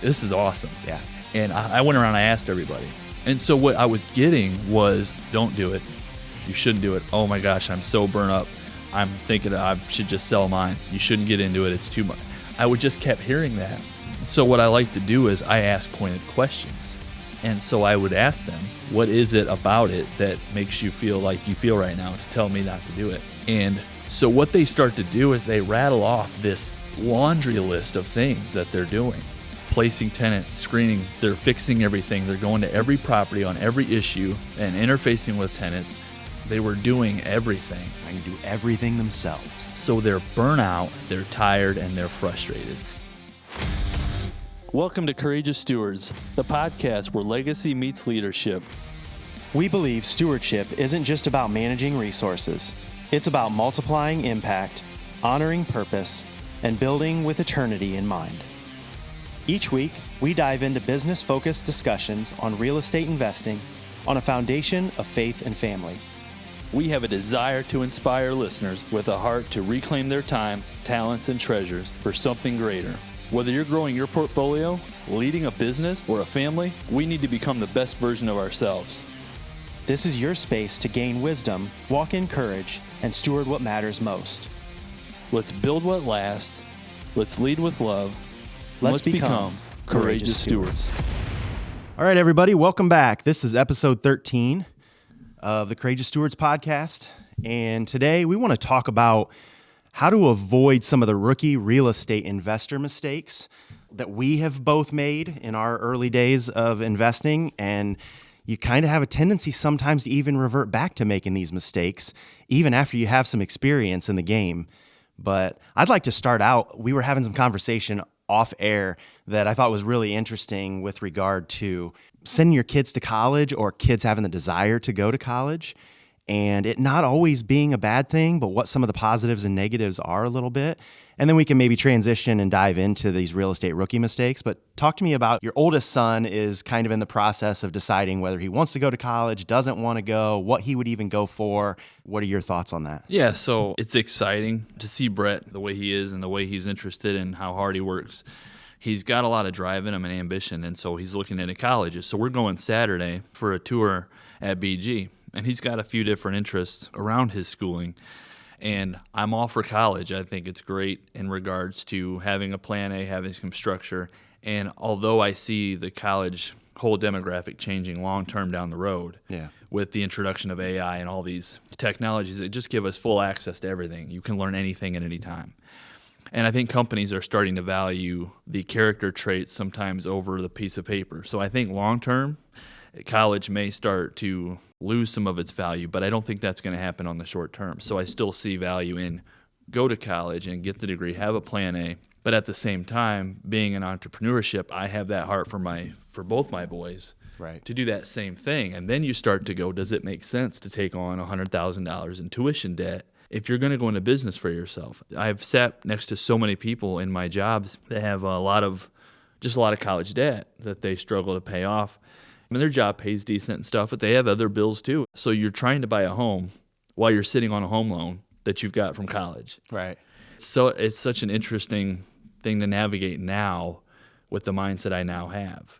this is awesome. Yeah. And I went around, I asked everybody. And so what I was getting was, don't do it. You shouldn't do it. Oh my gosh, I'm so burnt up. I'm thinking I should just sell mine. You shouldn't get into it. It's too much. I would just kept hearing that. So what I like to do is I ask pointed questions. And so I would ask them, what is it about it that makes you feel like you feel right now to tell me not to do it? And so what they start to do is they rattle off this laundry list of things that they're doing. Placing tenants, screening, they're fixing everything. They're going to every property on every issue and interfacing with tenants. They were doing everything. Trying to do everything themselves. So they're burnout, they're tired, and they're frustrated. Welcome to Courageous Stewards, the podcast where legacy meets leadership. We believe stewardship isn't just about managing resources. It's about multiplying impact, honoring purpose, and building with eternity in mind. Each week, we dive into business-focused discussions on real estate investing on a foundation of faith and family. We have a desire to inspire listeners with a heart to reclaim their time, talents, and treasures for something greater. Whether you're growing your portfolio, leading a business, or a family, we need to become the best version of ourselves. This is your space to gain wisdom, walk in courage, and steward what matters most. Let's build what lasts. Let's lead with love. Let's become Courageous Stewards. All right, everybody, welcome back. This is episode 13 of the Courageous Stewards podcast. And today we want to talk about how to avoid some of the rookie real estate investor mistakes that we have both made in our early days of investing. And you kind of have a tendency sometimes to even revert back to making these mistakes, even after you have some experience in the game. But I'd like to start out, we were having some conversation off air that I thought was really interesting with regard to sending your kids to college or kids having the desire to go to college, and it not always being a bad thing, but what some of the positives and negatives are a little bit. And then we can maybe transition and dive into these real estate rookie mistakes. But talk to me about your oldest son is kind of in the process of deciding whether he wants to go to college, doesn't want to go, what he would even go for. What are your thoughts on that? Yeah, so it's exciting to see Brett the way he is and the way he's interested and how hard he works. He's got a lot of drive in him and ambition, and so he's looking into colleges. So we're going Saturday for a tour at BG, and he's got a few different interests around his schooling. And I'm all for college. I think it's great in regards to having a plan A, having some structure. And although I see the college whole demographic changing long-term down the road with the introduction of AI and all these technologies that just give us full access to everything. You can learn anything at any time. And I think companies are starting to value the character traits sometimes over the piece of paper. So I think long-term, college may start to lose some of its value, but I don't think that's going to happen on the short term. So I still see value in go to college and get the degree, have a plan A, but at the same time, being in entrepreneurship, I have that heart for both my boys to do that same thing. And then you start to go, does it make sense to take on $100,000 in tuition debt if you're going to go into business for yourself? I've sat next to so many people in my jobs that have a lot of college debt that they struggle to pay off. I mean, their job pays decent and stuff, but they have other bills too. So you're trying to buy a home while you're sitting on a home loan that you've got from college. Right. So it's such an interesting thing to navigate now with the mindset I now have.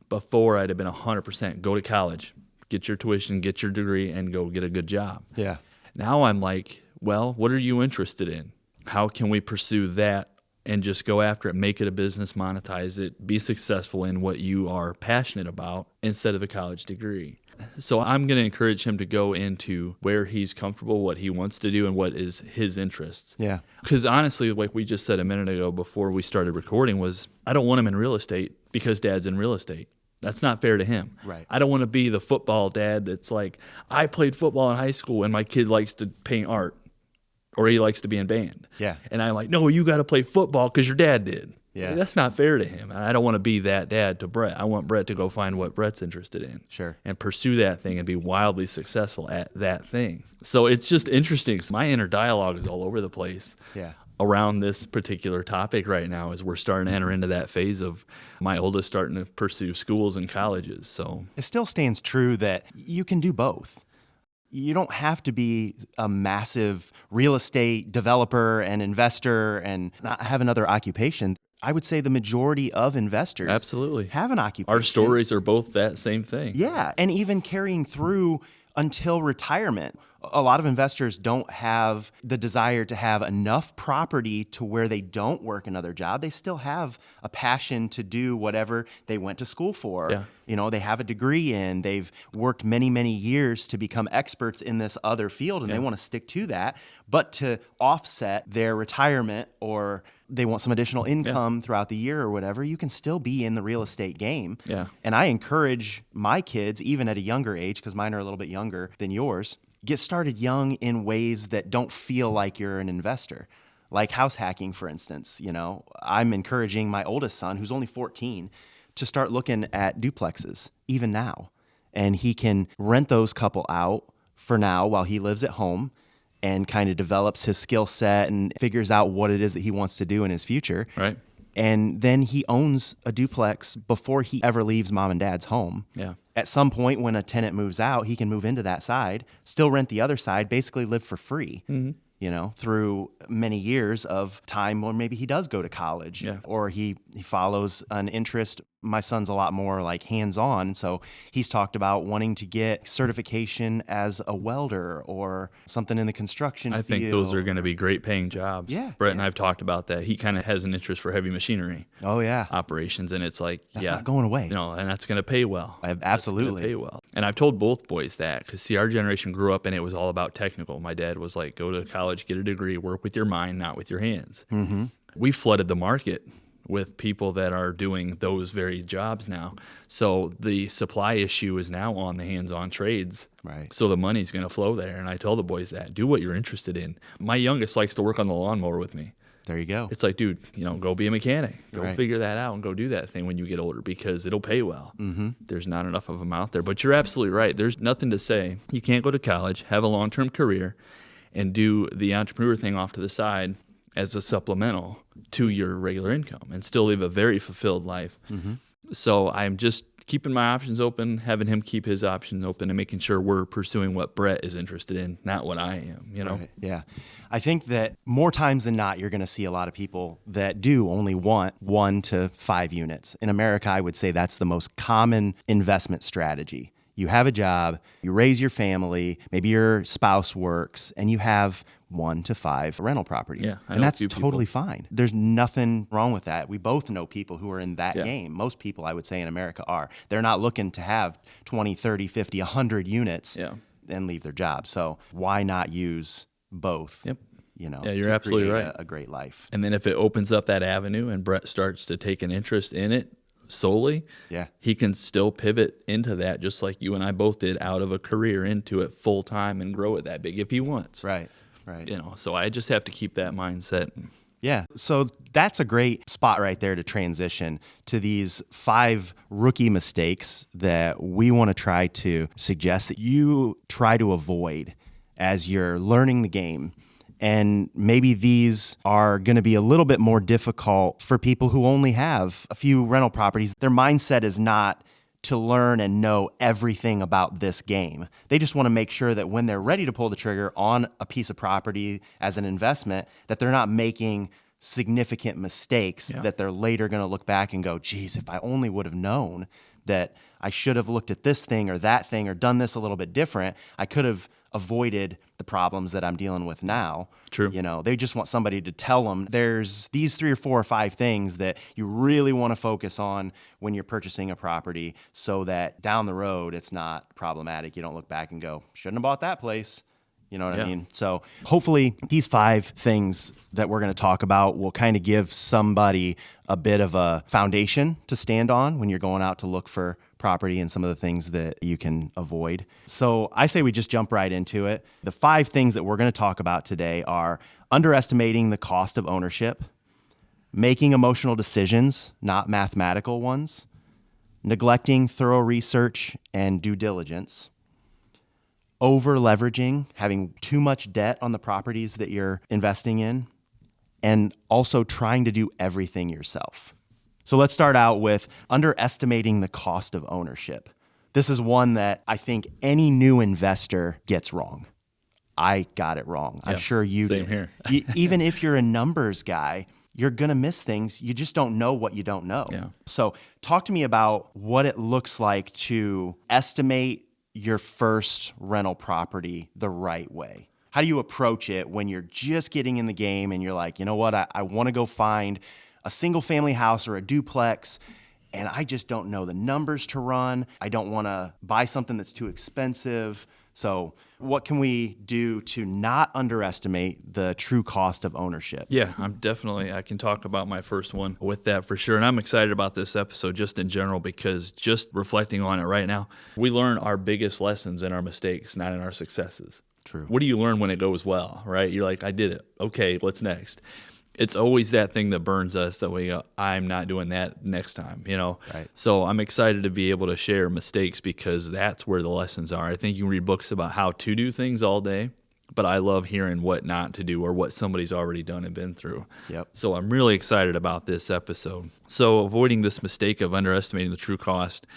Before, I'd have been 100% go to college, get your tuition, get your degree, and go get a good job. Yeah. Now I'm like, well, what are you interested in? How can we pursue that and just go after it, make it a business, monetize it, be successful in what you are passionate about instead of a college degree? So I'm going to encourage him to go into where he's comfortable, what he wants to do, and what is his interests. Yeah. Because honestly, like we just said a minute ago before we started recording, was I don't want him in real estate because Dad's in real estate. That's not fair to him. Right. I don't want to be the football dad that's like, I played football in high school and my kid likes to paint art or he likes to be in band. Yeah. And I'm like, no, you got to play football because your dad did. Yeah. That's not fair to him. I don't want to be that dad to Brett. I want Brett to go find what Brett's interested in. Sure. And pursue that thing and be wildly successful at that thing. So it's just interesting. My inner dialogue is all over the place. Yeah. Around this particular topic right now as we're starting to enter into that phase of my oldest starting to pursue schools and colleges. So it still stands true that you can do both. You don't have to be a massive real estate developer and investor and not have another occupation. I would say the majority of investors Absolutely. have an occupation. Our stories are both that same thing. Yeah, and even carrying through until retirement. A lot of investors don't have the desire to have enough property to where they don't work another job. They still have a passion to do whatever they went to school for. Yeah. You know, they have a degree in, they've worked many, many years to become experts in this other field, and they want to stick to that. But to offset their retirement, or they want some additional income throughout the year or whatever, you can still be in the real estate game. Yeah. And I encourage my kids, even at a younger age, because mine are a little bit younger than yours, get started young in ways that don't feel like you're an investor. Like house hacking, for instance. You know, I'm encouraging my oldest son, who's only 14, to start looking at duplexes, even now. And he can rent those couple out for now while he lives at home and kind of develops his skill set and figures out what it is that he wants to do in his future. Right. And then he owns a duplex before he ever leaves mom and dad's home. Yeah. At some point when a tenant moves out, he can move into that side, still rent the other side, basically live for free. You know, through many years of time, or maybe he does go to college, or he follows an interest. My son's a lot more like hands-on, so he's talked about wanting to get certification as a welder or something in the construction field. I think those are going to be great paying jobs. Yeah, Brett and I have talked about that. He kind of has an interest for heavy machinery Oh yeah, operations, and it's like, that's not going away. you know, and that's going to pay well. Absolutely. Pay well. And I've told both boys that, because see, our generation grew up and it was all about technical. My dad was like, go to college, get a degree, work with your mind, not with your hands. We flooded the market with people that are doing those very jobs now. So the supply issue is now on the hands-on trades. Right. So the money's going to flow there. And I tell the boys that. Do what you're interested in. My youngest likes to work on the lawnmower with me. There you go. It's like, dude, you know, go be a mechanic. Go Right. figure that out and go do that thing when you get older, because it'll pay well. There's not enough of them out there. But you're absolutely right. There's nothing to say. You can't go to college, have a long-term career, and do the entrepreneur thing off to the side as a supplemental to your regular income and still live a very fulfilled life. So I'm just keeping my options open, having him keep his options open, and making sure we're pursuing what Brett is interested in, not what I am, you know? Right. Yeah. I think that more times than not, you're going to see a lot of people that do only want 1 to 5 units. In America, I would say that's the most common investment strategy. You have a job, you raise your family, maybe your spouse works, and you have 1 to 5 rental properties. Yeah, I and know a that's few totally people. fine. There's nothing wrong with that. We both know people who are in that Yeah. game. Most people, I would say, in America are. They're not looking to have 20, 30, 50, 100 units and leave their job. So why not use both? Yep. You know, Yeah, you're to absolutely create right. a great life. And then if it opens up that avenue and Brett starts to take an interest in it solely, Yeah. he can still pivot into that, just like you and I both did, out of a career into it full time and grow it that big if he wants. Right. Right. You know, so I just have to keep that mindset. Yeah. So that's a great spot right there to transition to these 5 rookie mistakes that we want to try to suggest that you try to avoid as you're learning the game. And maybe these are going to be a little bit more difficult for people who only have a few rental properties. Their mindset is not to learn and know everything about this game. They just want to make sure that when they're ready to pull the trigger on a piece of property as an investment, that they're not making significant mistakes that they're later going to look back and go, geez, if I only would have known that I should have looked at this thing or that thing or done this a little bit different, I could have avoided the problems that I'm dealing with now. True. You know, they just want somebody to tell them there's these 3 or 4 or 5 things that you really want to focus on when you're purchasing a property so that down the road it's not problematic. You don't look back and go, shouldn't have bought that place. You know what I mean? So hopefully these 5 things that we're going to talk about will kind of give somebody a bit of a foundation to stand on when you're going out to look for property and some of the things that you can avoid. So I say we just jump right into it. The 5 things that we're going to talk about today are underestimating the cost of ownership, making emotional decisions, not mathematical ones, neglecting thorough research and due diligence, over leveraging, having too much debt on the properties that you're investing in, and also trying to do everything yourself. So let's start out with underestimating the cost of ownership. This is one that I think any new investor gets wrong. I got it wrong. I'm sure you same did. here. Even if you're a numbers guy, you're going to miss things. You just don't know what you don't know. Yeah. So talk to me about what it looks like to estimate your first rental property the right way. How do you approach it when you're just getting in the game and you're like, you know what, I want to go find a single family house or a duplex, and I just don't know the numbers to run. I don't want to buy something that's too expensive. So what can we do to not underestimate the true cost of ownership? Yeah, I can talk about my first one with that for sure. And I'm excited about this episode just in general because just reflecting on it right now, we learn our biggest lessons in our mistakes, not in our successes. True. What do you learn when it goes well, right? You're like, I did it. Okay, what's next? It's always that thing that burns us that we go, I'm not doing that next time, Right. So I'm excited to be able to share mistakes because that's where the lessons are. I think you can read books about how to do things all day, but I love hearing what not to do or what somebody's already done and been through. Yep. So I'm really excited about this episode. So avoiding this mistake of underestimating the true cost,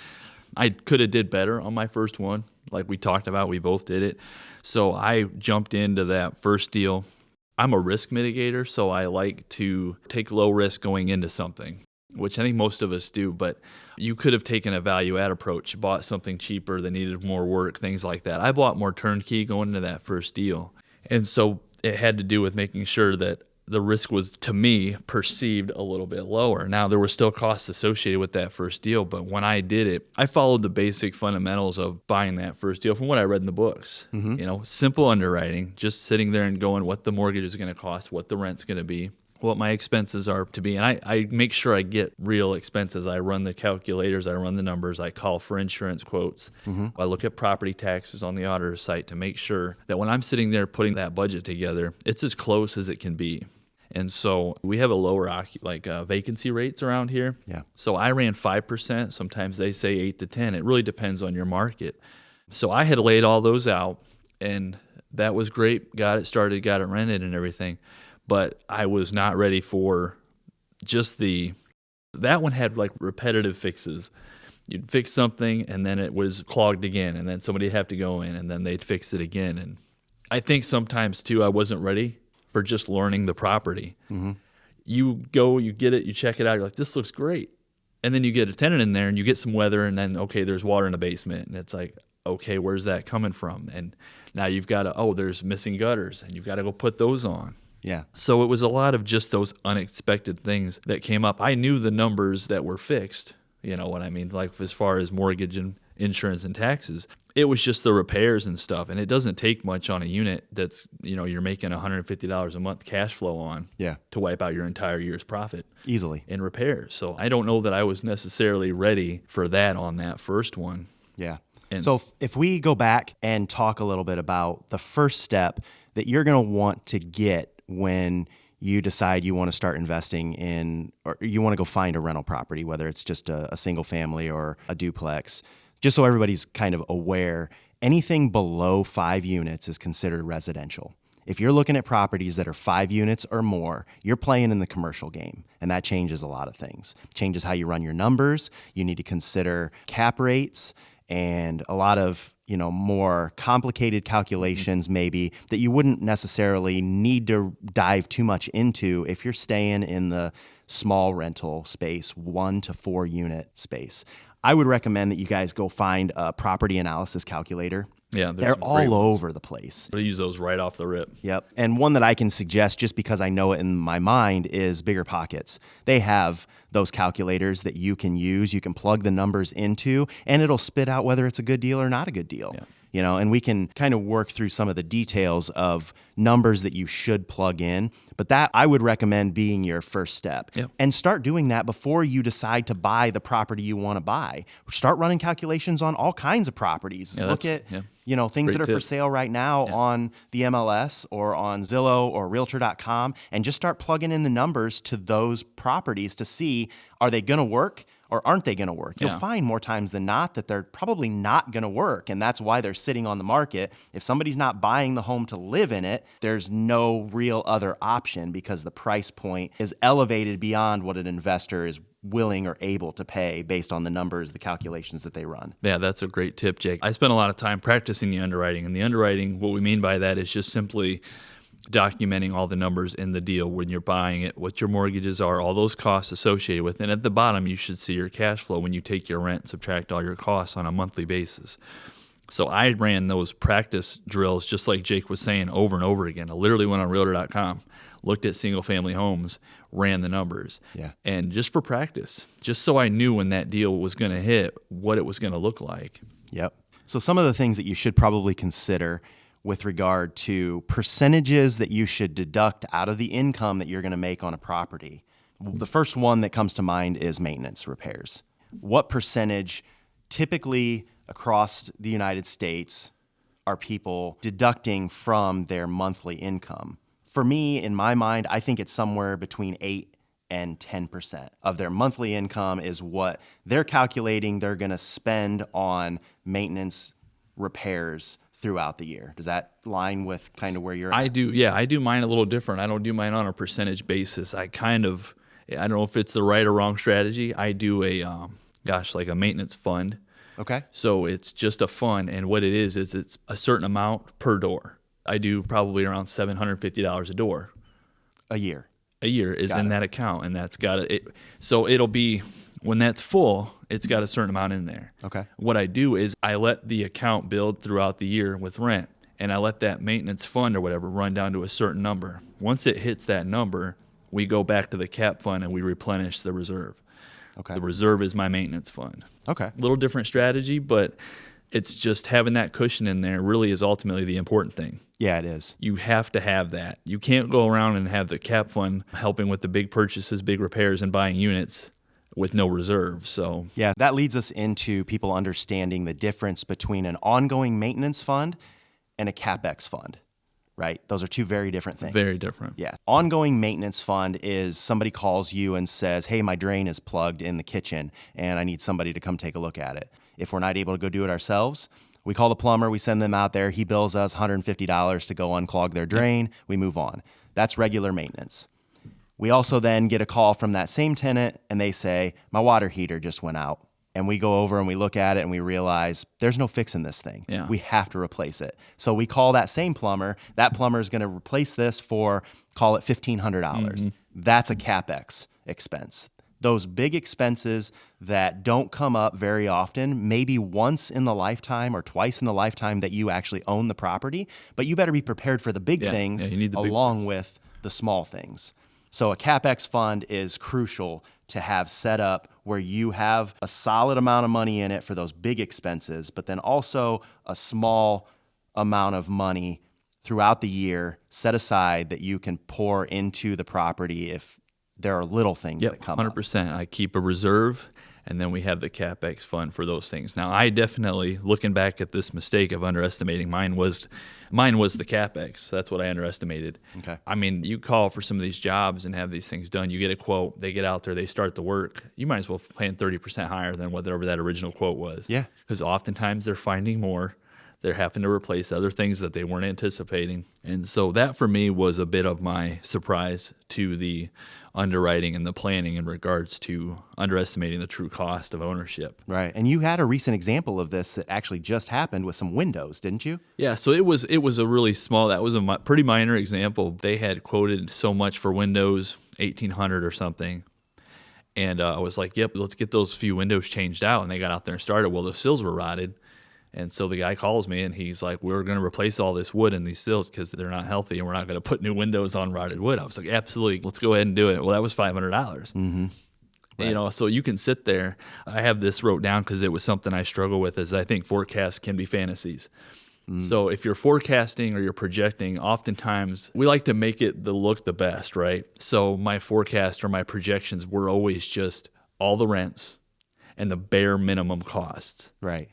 I could have did better on my first one. Like we talked about, we both did it. So I jumped into that first deal. I'm a risk mitigator, so I like to take low risk going into something, which I think most of us do, but you could have taken a value add approach, bought something cheaper that needed more work, things like that. I bought more turnkey going into that first deal. And so it had to do with making sure that the risk was, to me, perceived a little bit lower. Now, there were still costs associated with that first deal, but when I did it, I followed the basic fundamentals of buying that first deal from what I read in the books. Simple underwriting, just sitting there and going what the mortgage is going to cost, what the rent's going to be, what my expenses are to be. And I make sure I get real expenses. I run the calculators, I run the numbers, I call for insurance quotes. I look at property taxes on the auditor's site to make sure that when I'm sitting there putting that budget together, it's as close as it can be. And so we have a lower vacancy rates around here. Yeah. So I ran 5%. Sometimes they say 8 to 10. It really depends on your market. So I had laid all those out, and that was great. Got it started, got it rented and everything. But I was not ready for just that one had like repetitive fixes. You'd fix something, and then it was clogged again, and then somebody'd have to go in, and then they'd fix it again. And I think sometimes, too, I wasn't ready for just learning the property. You go, you get it, you check it out, you're like, this looks great. And then you get a tenant in there and you get some weather, and then, okay, there's water in the basement. And it's like, okay, where's that coming from? And now you've got to, there's missing gutters, and you've got to go put those on. Yeah. So it was a lot of just those unexpected things that came up. I knew the numbers that were fixed, you know what I mean, like as far as mortgage and insurance and taxes. It was just the repairs and stuff, and it doesn't take much on a unit that's, you're making $150 a month cash flow on to wipe out your entire year's profit Easily. in repairs. So I don't know that I was necessarily ready for that on that first one. Yeah. And so if we go back and talk a little bit about the first step that you're going to want to get when you decide you want to start investing in, or you want to go find a rental property, whether it's just a single family or a duplex, just so everybody's kind of aware, anything below 5 units is considered residential. If you're looking at properties that are 5 units or more, you're playing in the commercial game, and that changes a lot of things. Changes how you run your numbers. You need to consider cap rates and a lot of more complicated calculations maybe that you wouldn't necessarily need to dive too much into if you're staying in the small rental space, 1 to 4 unit space. I would recommend that you guys go find a property analysis calculator. Yeah, they're all over the place. I use those right off the rip. Yep. And one that I can suggest just because I know it in my mind is Bigger Pockets. They have those calculators that you can use. You can plug the numbers into, and it'll spit out whether it's a good deal or not a good deal. Yeah. And we can kind of work through some of the details of numbers that you should plug in. But that I would recommend being your first step. Yep. And start doing that before you decide to buy the property you want to buy. Start running calculations on all kinds of properties. Look at things that are for sale right now on the MLS or on Zillow or Realtor.com, and just start plugging in the numbers to those properties to see, are they going to work or aren't they going to work? You'll find more times than not that they're probably not going to work, and that's why they're sitting on the market. If somebody's not buying the home to live in it, there's no real other option because the price point is elevated beyond what an investor is willing or able to pay based on the numbers, the calculations that they run. Yeah, that's a great tip, Jake. I spent a lot of time practicing the underwriting, and the underwriting, what we mean by that is just simply documenting all the numbers in the deal when you're buying it, what your mortgages are, all those costs associated with it. And at the bottom, you should see your cash flow when you take your rent, subtract all your costs on a monthly basis. So I ran those practice drills, just like Jake was saying, over and over again. I literally went on Realtor.com, looked at single-family homes, ran the numbers. Yeah. And just for practice, just so I knew when that deal was going to hit, what it was going to look like. Yep. So some of the things that you should probably consider with regard to percentages that you should deduct out of the income that you're going to make on a property. The first one that comes to mind is maintenance repairs. What percentage typically across the United States are people deducting from their monthly income? For me, in my mind, I think it's somewhere between 8 and 10% of their monthly income is what they're calculating they're going to spend on maintenance repairs throughout the year. Does that line with kind of where you're at? I do. Yeah, I do mine a little different. I don't do mine on a percentage basis. I don't know if it's the right or wrong strategy. I do like a maintenance fund. Okay. So it's just a fund, and what it is it's a certain amount per door. I do probably around $750 a door. A year. A year is in that account, and that's got it. So it'll be, when that's full, it's got a certain amount in there. Okay. What I do is I let the account build throughout the year with rent, and I let that maintenance fund or whatever run down to a certain number. Once it hits that number, we go back to the cap fund and we replenish the reserve. Okay. The reserve is my maintenance fund. Okay. A little different strategy, but it's just having that cushion in there really is ultimately the important thing. Yeah, it is. You have to have that. You can't go around and have the cap fund helping with the big purchases, big repairs, and buying units with no reserve. So Yeah, that leads us into people understanding the difference between an ongoing maintenance fund and a CapEx fund, right? Those are two very different things. very different. Yeah. Ongoing maintenance fund is somebody calls you and says, hey, my drain is plugged in the kitchen and I need somebody to come take a look at it. If we're not able to go do it ourselves, we call the plumber, we send them out there, he bills us $150 to go unclog their drain, we move on. That's regular maintenance. We also then get a call from that same tenant and they say, my water heater just went out. And we go over and we look at it and we realize there's no fixing this thing. Yeah. We have to replace it. So we call that same plumber. That plumber is going to replace this for, call it $1,500. Mm-hmm. That's a CapEx expense. Those big expenses that don't come up very often, maybe once in the lifetime or twice in the lifetime that you actually own the property, but you better be prepared for the big things you need the big along with the small things. So a CapEx fund is crucial to have set up where you have a solid amount of money in it for those big expenses, but then also a small amount of money throughout the year set aside that you can pour into the property if there are little things that come up. 100%. I keep a reserve, and then we have the CapEx fund for those things. Now, I definitely, looking back at this mistake of underestimating, mine was the CapEx. That's what I underestimated. Okay. I mean, you call for some of these jobs and have these things done. You get a quote. They get out there. They start the work. You might as well plan 30% higher than whatever that original quote was. Yeah. Because oftentimes they're finding more. They're having to replace other things that they weren't anticipating. And so that for me was a bit of my surprise to the underwriting and the planning in regards to underestimating the true cost of ownership. Right. And you had a recent example of this that actually just happened with some windows, didn't you? Yeah, so it was a really small, that was a pretty minor example. They had quoted so much for windows, $1,800 or something. And I was like, yep, let's get those few windows changed out. And they got out there and started. Well, the sills were rotted. And so the guy calls me and he's like, we're going to replace all this wood in these sills because they're not healthy and we're not going to put new windows on rotted wood. I was like, absolutely, let's go ahead and do it. Well, that was $500. Mm-hmm. Right. You know, so you can sit there. I have this wrote down because it was something I struggle with, is I think forecasts can be fantasies. So if you're forecasting or you're projecting, oftentimes we like to make it look the best, right? So my forecast or my projections were always just all the rents and the bare minimum costs. Right.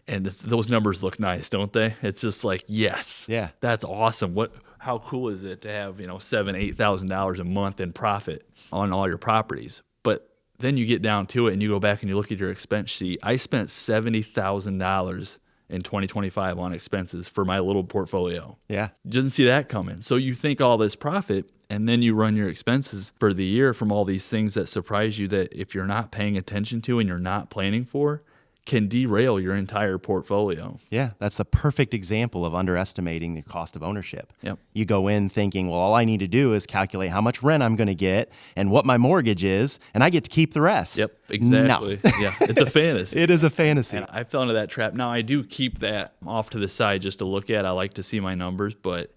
And those numbers look nice, don't they? It's just like, yes, Yeah. that's awesome. How cool is it to have, $7,000-$8,000 a month in profit on all your properties? But then you get down to it and you go back and you look at your expense sheet. I spent $70,000 in 2025 on expenses for my little portfolio. Yeah. Didn't see that coming. So you think all this profit, and then you run your expenses for the year from all these things that surprise you that if you're not paying attention to and you're not planning for, can derail your entire portfolio. Yeah, that's the perfect example of underestimating the cost of ownership. Yep. You go in thinking, well, all I need to do is calculate how much rent I'm going to get and what my mortgage is, and I get to keep the rest. Yep, exactly. No. Yeah, it's a fantasy. It is a fantasy. And I fell into that trap. Now, I do keep that off to the side just to look at. I like to see my numbers, but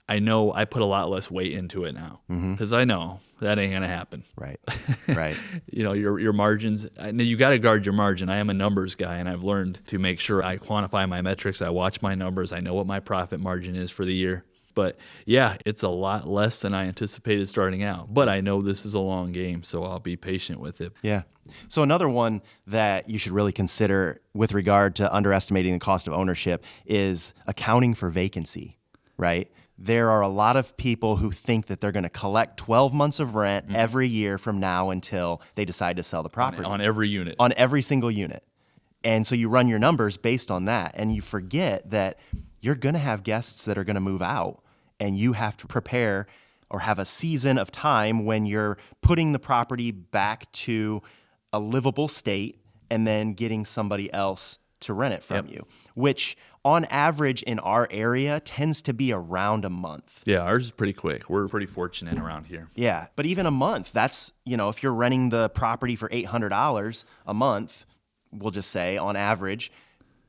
I know I put a lot less weight into it now because I know that ain't going to happen. Right, right. Your margins, you got to guard your margin. I am a numbers guy, and I've learned to make sure I quantify my metrics. I watch my numbers. I know what my profit margin is for the year. But yeah, it's a lot less than I anticipated starting out. But I know this is a long game, so I'll be patient with it. Yeah. So another one that you should really consider with regard to underestimating the cost of ownership is accounting for vacancy, right? There are a lot of people who think that they're going to collect 12 months of rent every year from now until they decide to sell the property. On every unit. On every single unit. And so you run your numbers based on that, and you forget that you're going to have guests that are going to move out, and you have to prepare or have a season of time when you're putting the property back to a livable state and then getting somebody else to rent it from you, which on average in our area tends to be around a month. Yeah, ours is pretty quick. We're pretty fortunate around here. Yeah, but even a month, that's, if you're renting the property for $800 a month, we'll just say on average,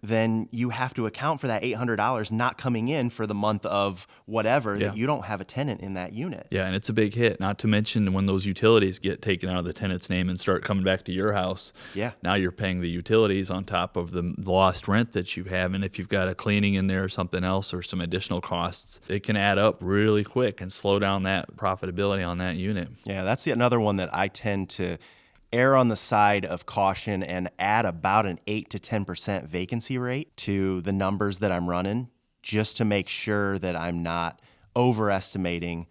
then you have to account for that $800 not coming in for the month of whatever that you don't have a tenant in that unit. Yeah, and it's a big hit, not to mention when those utilities get taken out of the tenant's name and start coming back to your house. Yeah. Now you're paying the utilities on top of the lost rent that you have, and if you've got a cleaning in there or something else or some additional costs, it can add up really quick and slow down that profitability on that unit. Yeah, that's another one that I tend to err on the side of caution and add about an 8 to 10% vacancy rate to the numbers that I'm running, just to make sure that I'm not overestimating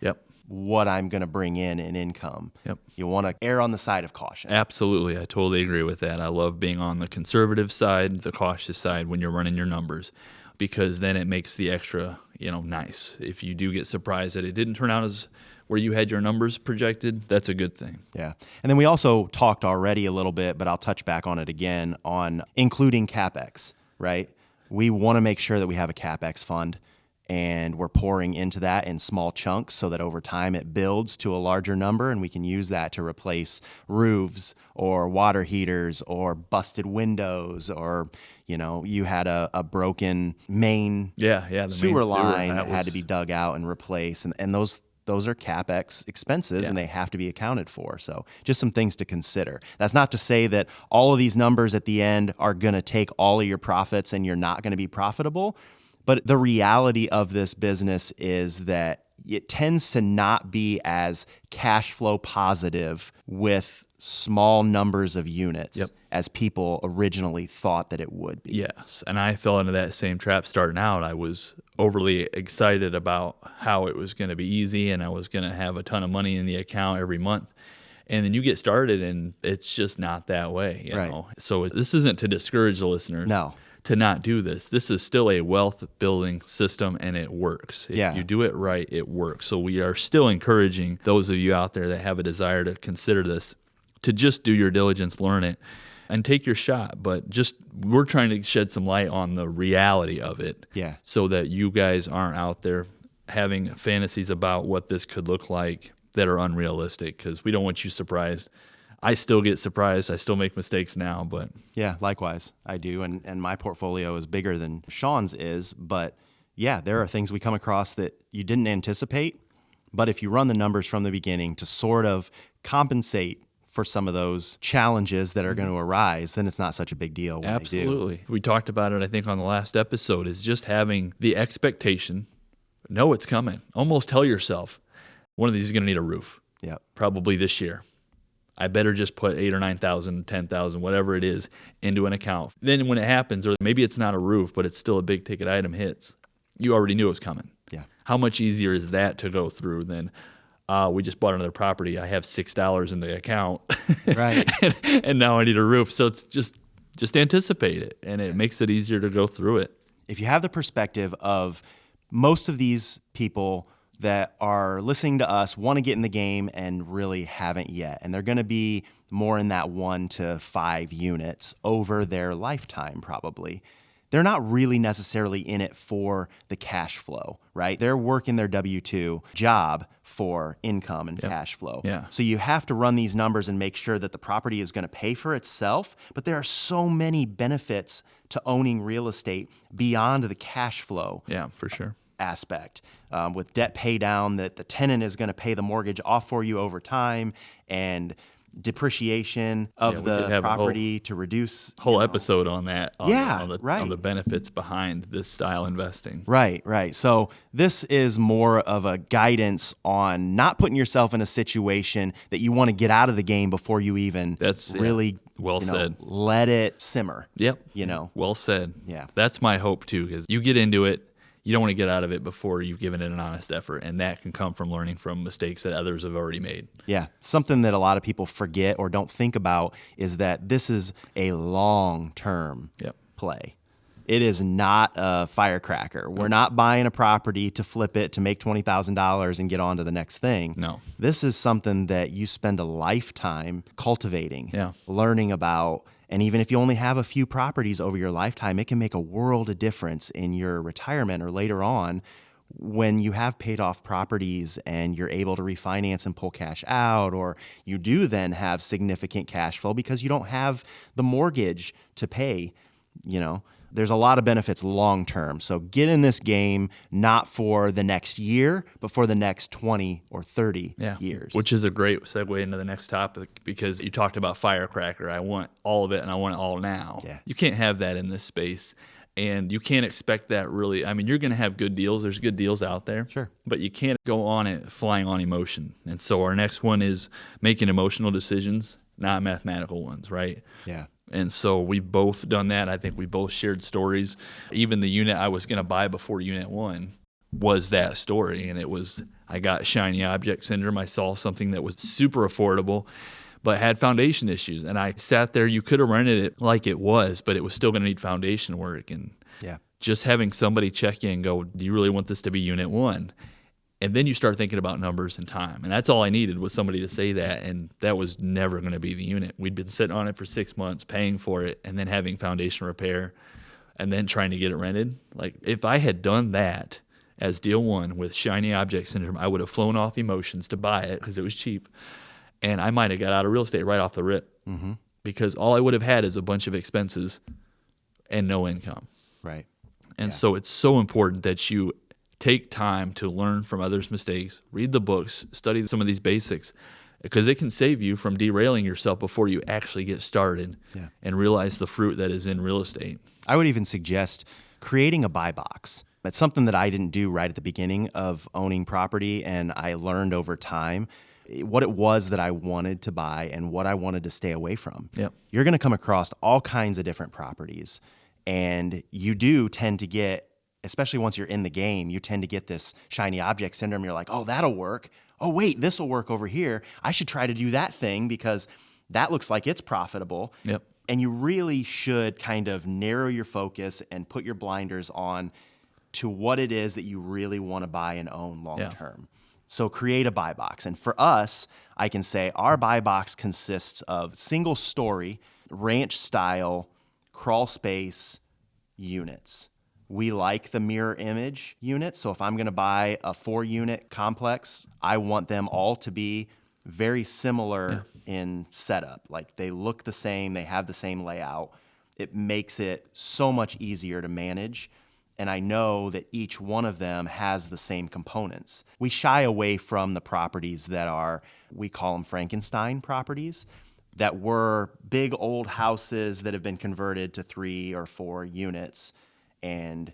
what I'm going to bring in income. Yep. You want to err on the side of caution. Absolutely. I totally agree with that. I love being on the conservative side, the cautious side when you're running your numbers, because then it makes the extra, nice. If you do get surprised that it didn't turn out as where you had your numbers projected, that's a good thing. Yeah. And then we also talked already a little bit, but I'll touch back on it again, on including CapEx, right? We want to make sure that we have a CapEx fund, and we're pouring into that in small chunks so that over time it builds to a larger number, and we can use that to replace roofs or water heaters or busted windows, or you had a broken main sewer line that had to be dug out and replaced, and those are CapEx expenses, and they have to be accounted for. So just some things to consider. That's not to say that all of these numbers at the end are going to take all of your profits and you're not going to be profitable. But the reality of this business is that it tends to not be as cash flow positive with small numbers of units as people originally thought that it would be. Yes, and I fell into that same trap starting out. I was overly excited about how it was going to be easy and I was going to have a ton of money in the account every month. And then you get started and it's just not that way, you know. So this isn't to discourage the listeners. No. To not do this. This is still a wealth building system and it works. If you do it right, it works. So we are still encouraging those of you out there that have a desire to consider this to just do your diligence, learn it, and take your shot. But we're trying to shed some light on the reality of it so that you guys aren't out there having fantasies about what this could look like that are unrealistic, because we don't want you surprised. I still get surprised. I still make mistakes now, but... Yeah, likewise. I do, and my portfolio is bigger than Sean's is, but yeah, there are things we come across that you didn't anticipate, but if you run the numbers from the beginning to sort of compensate for some of those challenges that are going to arise, then it's not such a big deal when Absolutely. they do. We talked about it, I think, on the last episode, is just having the expectation, know it's coming. Almost tell yourself, one of these is going to need a roof. Yep. Probably this year. I better just put $8,000 or $9,000, $10,000, whatever it is, into an account. Then when it happens, or maybe it's not a roof, but it's still a big ticket item hits, you already knew it was coming. Yeah. How much easier is that to go through than we just bought another property, I have $6 in the account, Right. and now I need a roof. So it's just anticipate it, and it makes it easier to go through it. If you have the perspective of most of these people that are listening to us want to get in the game and really haven't yet, and they're going to be more in that 1 to 5 units over their lifetime, probably. They're not really necessarily in it for the cash flow, right? They're working their W-2 job for income and cash flow. Yeah. So you have to run these numbers and make sure that the property is going to pay for itself. But there are so many benefits to owning real estate beyond the cash flow Yeah, for sure. aspect. With debt pay down, that the tenant is going to pay the mortgage off for you over time, and depreciation of we could the have a property to reduce Whole episode on that. On right. the benefits behind this style investing. Right. So this is more of a guidance on not putting yourself in a situation that you want to get out of the game before you even really well said. Let it simmer. Yep. Well said. Yeah. That's my hope too, because you get into it, you don't want to get out of it before you've given it an honest effort, and that can come from learning from mistakes that others have already made. Yeah. Something that a lot of people forget or don't think about is that this is a long-term play. It is not a firecracker. We're not buying a property to flip it to make $20,000 and get on to the next thing. No. This is something that you spend a lifetime cultivating, learning about. And even if you only have a few properties over your lifetime, it can make a world of difference in your retirement or later on when you have paid off properties and you're able to refinance and pull cash out, or you do then have significant cash flow because you don't have the mortgage to pay. There's a lot of benefits long term. So get in this game not for the next year, but for the next 20 or 30 years. Which is a great segue into the next topic, because you talked about firecracker. I want all of it and I want it all now. Yeah. You can't have that in this space. And you can't expect that really. I mean, you're going to have good deals. There's good deals out there. Sure. But you can't go on it flying on emotion. And so our next one is making emotional decisions, not mathematical ones, right? Yeah. And so we've both done that. I think we both shared stories. Even the unit I was going to buy before unit 1 was that story. And it was, I got shiny object syndrome. I saw something that was super affordable, but had foundation issues. And I sat there, you could have rented it like it was, but it was still going to need foundation work. And just having somebody check in and go, do you really want this to be unit 1? And then you start thinking about numbers and time. And that's all I needed was somebody to say that. And that was never going to be the unit. We'd been sitting on it for 6 months, paying for it, and then having foundation repair, and then trying to get it rented. Like, if I had done that as deal 1 with shiny object syndrome, I would have flown off emotions to buy it because it was cheap. And I might have got out of real estate right off the rip, because all I would have had is a bunch of expenses and no income. Right. And so it's so important that you take time to learn from others' mistakes, read the books, study some of these basics, because it can save you from derailing yourself before you actually get started and realize the fruit that is in real estate. I would even suggest creating a buy box. That's something that I didn't do right at the beginning of owning property, and I learned over time what it was that I wanted to buy and what I wanted to stay away from. Yep. You're going to come across all kinds of different properties, and you do tend to get, especially once you're in the game, you tend to get this shiny object syndrome. You're like, oh, that'll work. Oh, wait, this will work over here. I should try to do that thing because that looks like it's profitable. Yep. And you really should kind of narrow your focus and put your blinders on to what it is that you really want to buy and own long term. So create a buy box. And for us, I can say our buy box consists of single story, ranch style, crawl space units. We like the mirror image units. So if I'm going to buy a 4-unit complex, I want them all to be very similar in setup. Like, they look the same, they have the same layout. It makes it so much easier to manage. And I know that each one of them has the same components. We shy away from the properties that are, we call them Frankenstein properties, that were big old houses that have been converted to 3 or 4 units. And,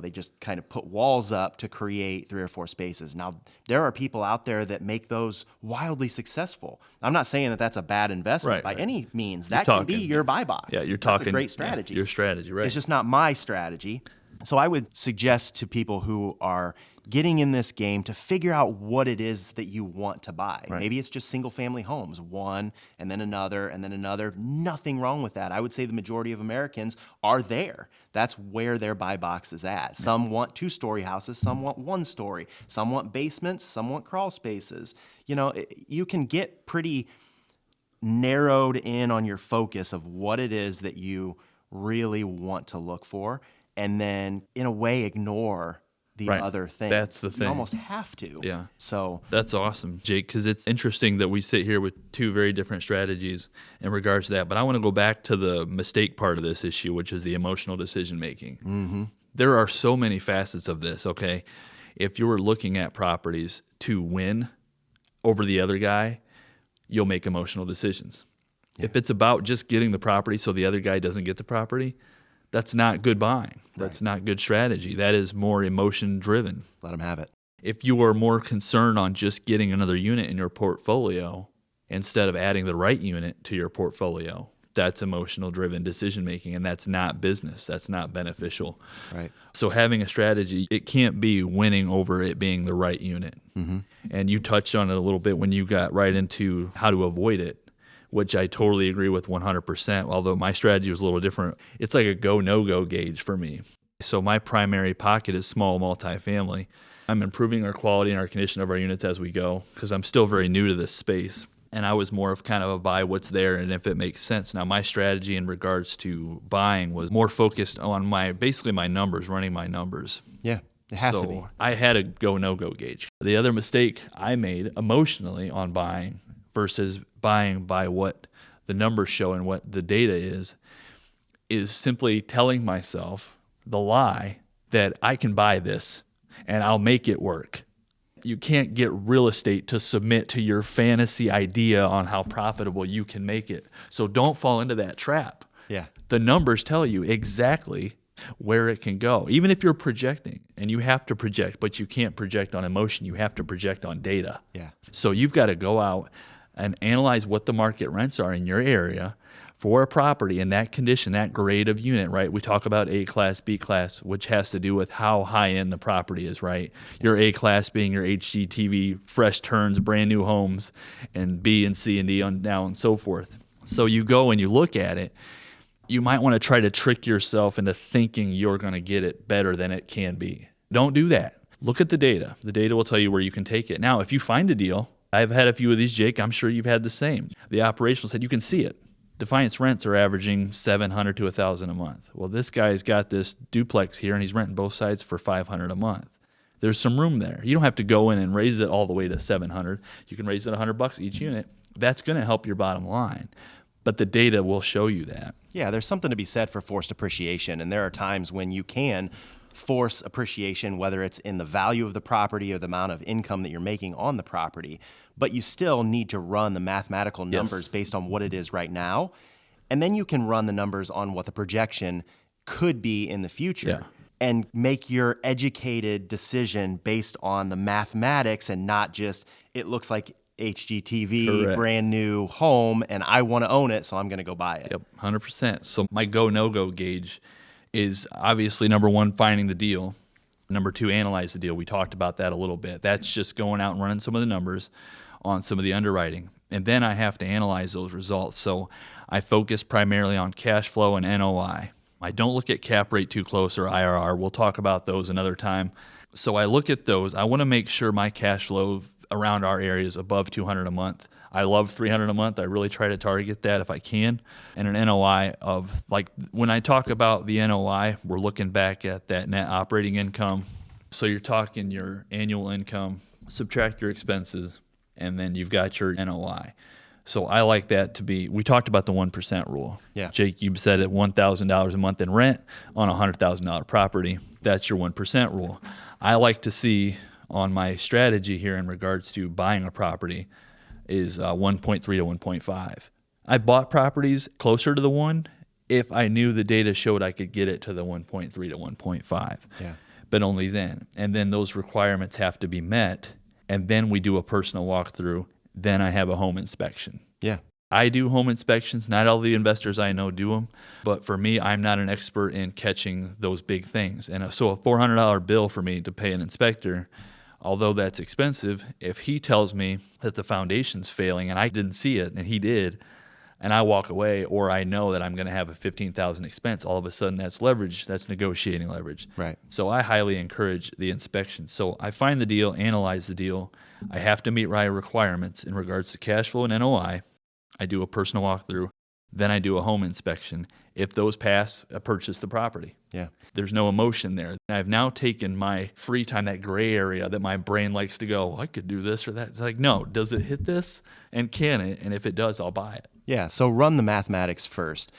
they just kind of put walls up to create 3 or 4 spaces. Now, there are people out there that make those wildly successful. I'm not saying that that's a bad investment by any means. That can be your buy box. Yeah, you're talking. That's a great strategy. Your strategy, right. It's just not my strategy. So I would suggest to people who are getting in this game to figure out what it is that you want to buy. Right. Maybe it's just single family homes, one and then another and then another. Nothing wrong with that. I would say the majority of Americans are there. That's where their buy box is at. Some want 2-story houses, some want 1-story, some want basements, some want crawl spaces. You can get pretty narrowed in on your focus of what it is that you really want to look for, and then in a way ignore the Right. other things. That's the You thing. almost have to. Yeah. So That's awesome, Jake, because it's interesting that we sit here with two very different strategies in regards to that. But I want to go back to the mistake part of this issue, which is the emotional decision making. mm-hmm. There are so many facets of this, okay? If you were looking at properties to win over the other guy, you'll make emotional decisions. Yeah. If it's about just getting the property so the other guy doesn't get the property, that's not good buying. That's not good strategy. That is more emotion driven. Let them have it. If you are more concerned on just getting another unit in your portfolio instead of adding the right unit to your portfolio, that's emotional driven decision making, and that's not business. That's not beneficial. Right. So having a strategy, it can't be winning over it being the right unit. Mm-hmm. And you touched on it a little bit when you got right into how to avoid it, which I totally agree with 100%, although my strategy was a little different. It's like a go, no-go gauge for me. So my primary pocket is small multifamily. I'm improving our quality and our condition of our units as we go because I'm still very new to this space. And I was more of kind of a buy what's there and if it makes sense. Now, my strategy in regards to buying was more focused on basically my numbers, running my numbers. Yeah, it has to be. I had a go, no-go gauge. The other mistake I made emotionally on buying versus buying by what the numbers show and what the data is simply telling myself the lie that I can buy this and I'll make it work. You can't get real estate to submit to your fantasy idea on how profitable you can make it. So don't fall into that trap. Yeah. The numbers tell you exactly where it can go. Even if you're projecting, and you have to project, but you can't project on emotion, you have to project on data. Yeah. So you've got to go out and analyze what the market rents are in your area for a property in that condition, that grade of unit, right? We talk about A class, B class, which has to do with how high end the property is, right? Your A class being your HGTV, fresh turns, brand new homes, and B and C and D on down and so forth. So you go and you look at it. You might want to try to trick yourself into thinking you're going to get it better than it can be. Don't do that. Look at the data. The data will tell you where you can take it. Now, if you find a deal, I've had a few of these, Jake. I'm sure you've had the same. The operational said you can see it. Defiance rents are averaging $700 to $1,000 a month. Well, this guy's got this duplex here, and he's renting both sides for $500 a month. There's some room there. You don't have to go in and raise it all the way to $700. You can raise it $100 each unit. That's going to help your bottom line. But the data will show you that. Yeah, there's something to be said for forced appreciation, and there are times when you can force appreciation, whether it's in the value of the property or the amount of income that you're making on the property, but you still need to run the mathematical numbers based on what it is right now, and then you can run the numbers on what the projection could be in the future and make your educated decision based on the mathematics and not just it looks like HGTV, Correct. brand new home, and I want to own it, so I'm going to go buy it. Yep, 100%. So my go, no-go gauge is obviously, number one, finding the deal. Number two, analyze the deal. We talked about that a little bit. That's just going out and running some of the numbers on some of the underwriting. And then I have to analyze those results. So I focus primarily on cash flow and NOI. I don't look at cap rate too close or IRR. We'll talk about those another time. So I look at those. I want to make sure my cash flow around our area is above $200 a month. I love $300 a month. I really try to target that if I can. And an NOI of, like, when I talk about the NOI, we're looking back at that net operating income. So you're talking your annual income, subtract your expenses, and then you've got your NOI. So I like that to be, we talked about the 1% rule. Yeah. Jake, you said at $1,000 a month in rent on a $100,000 property, that's your 1% rule. I like to see on my strategy here in regards to buying a property is 1.3 to 1.5. I bought properties closer to the 1 if I knew the data showed I could get it to the 1.3 to 1.5. Yeah. But only then. And then those requirements have to be met, and then we do a personal walkthrough. Then I have a home inspection. Yeah. I do home inspections. Not all the investors I know do them. But for me, I'm not an expert in catching those big things. And so a $400 bill for me to pay an inspector, although that's expensive, if he tells me that the foundation's failing and I didn't see it and he did, and I walk away, or I know that I'm going to have a $15,000 expense, all of a sudden that's leverage, that's negotiating leverage. Right. So I highly encourage the inspection. So I find the deal, analyze the deal. I have to meet my requirements in regards to cash flow and NOI. I do a personal walkthrough, then I do a home inspection. If those pass, I purchase the property. Yeah. There's no emotion there. I've now taken my free time, that gray area that my brain likes to go, I could do this or that. It's like, no, does it hit this? And can it? And if it does, I'll buy it. Yeah. So run the mathematics first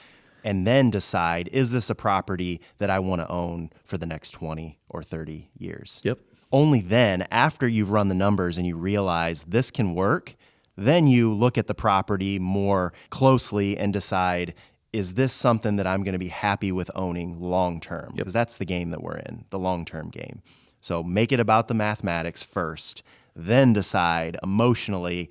and then decide, is this a property that I want to own for the next 20 or 30 years? Yep. Only then, after you've run the numbers and you realize this can work, then you look at the property more closely and decide, is this something that I'm going to be happy with owning long term? Because that's the game that we're in, the long-term game. So make it about the mathematics first, then decide emotionally,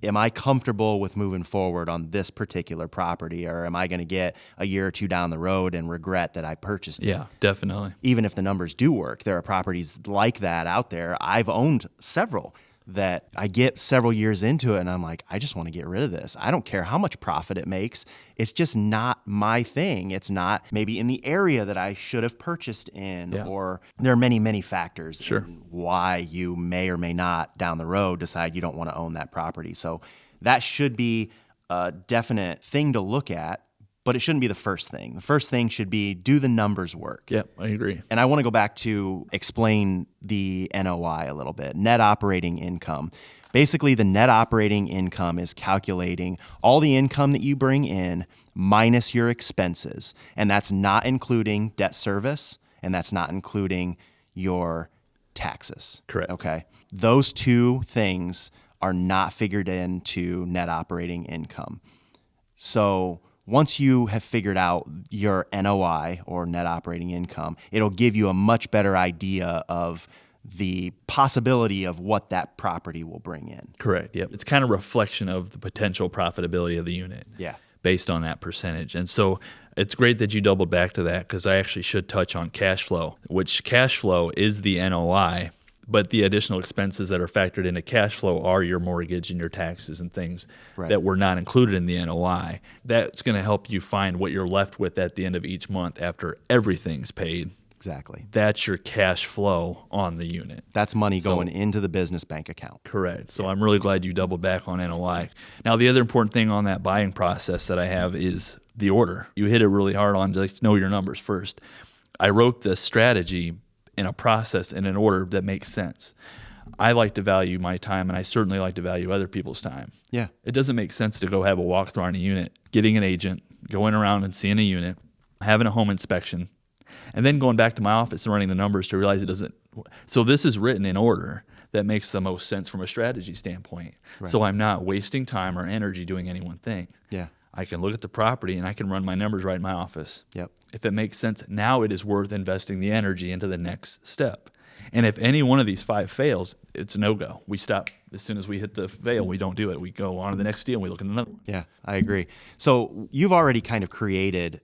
am I comfortable with moving forward on this particular property, or am I going to get a year or two down the road and regret that I purchased it? Yeah, definitely. Even if the numbers do work, there are properties like that out there. I've owned several that I get several years into it and I'm like, I just want to get rid of this. I don't care how much profit it makes. It's just not my thing. It's not maybe in the area that I should have purchased in, or there are many, many factors in why you may or may not down the road decide you don't want to own that property. So that should be a definite thing to look at, but it shouldn't be the first thing. The first thing should be, do the numbers work? Yep, I agree. And I want to go back to explain the NOI a little bit, net operating income. Basically, the net operating income is calculating all the income that you bring in minus your expenses. And that's not including debt service, and that's not including your taxes. Correct. Okay. Those two things are not figured into net operating income. So once you have figured out your NOI, or net operating income, it'll give you a much better idea of the possibility of what that property will bring in. Correct. Yep. It's kind of a reflection of the potential profitability of the unit. Yeah. Based on that percentage. And so it's great that you doubled back to that, because I actually should touch on cash flow, which cash flow is the NOI, but the additional expenses that are factored into cash flow are your mortgage and your taxes and things that were not included in the NOI. That's going to help you find what you're left with at the end of each month after everything's paid. Exactly. That's your cash flow on the unit. That's money going into the business bank account. Correct. So I'm really glad you doubled back on NOI. Now, the other important thing on that buying process that I have is the order. You hit it really hard on just know your numbers first. I wrote this strategy in a process in an order that makes sense. I like to value my time, and I certainly like to value other people's time. Yeah. It doesn't make sense to go have a walkthrough on a unit, getting an agent, going around and seeing a unit, having a home inspection, and then going back to my office and running the numbers to realize it doesn't. So this is written in order that makes the most sense from a strategy standpoint. Right. So I'm not wasting time or energy doing any one thing. Yeah. I can look at the property and I can run my numbers right in my office. Yep. If it makes sense, now it is worth investing the energy into the next step. And if any one of these 5 fails, it's a no-go. We stop as soon as we hit the fail. We don't do it. We go on to the next deal and we look at another one. Yeah, I agree. So you've already kind of created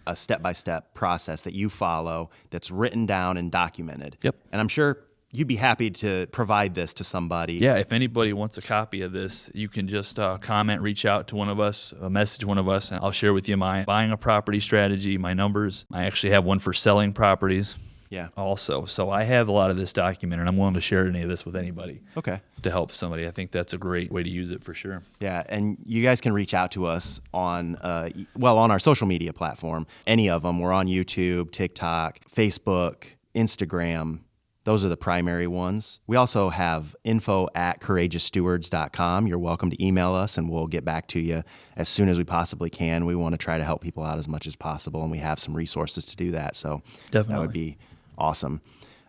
a step-by-step process that you follow that's written down and documented. Yep. And I'm sure you'd be happy to provide this to somebody. Yeah, if anybody wants a copy of this, you can just comment, reach out to one of us, message one of us, and I'll share with you my buying a property strategy, my numbers. I actually have one for selling properties. Yeah. Also. So I have a lot of this documented, and I'm willing to share any of this with anybody. Okay. To help somebody. I think that's a great way to use it for sure. Yeah, and you guys can reach out to us on, on our social media platform. Any of them. We're on YouTube, TikTok, Facebook, Instagram. Those are the primary ones. We also have info@courageousstewards.com. You're welcome to email us, and we'll get back to you as soon as we possibly can. We want to try to help people out as much as possible, and we have some resources to do that. So definitely. That would be awesome.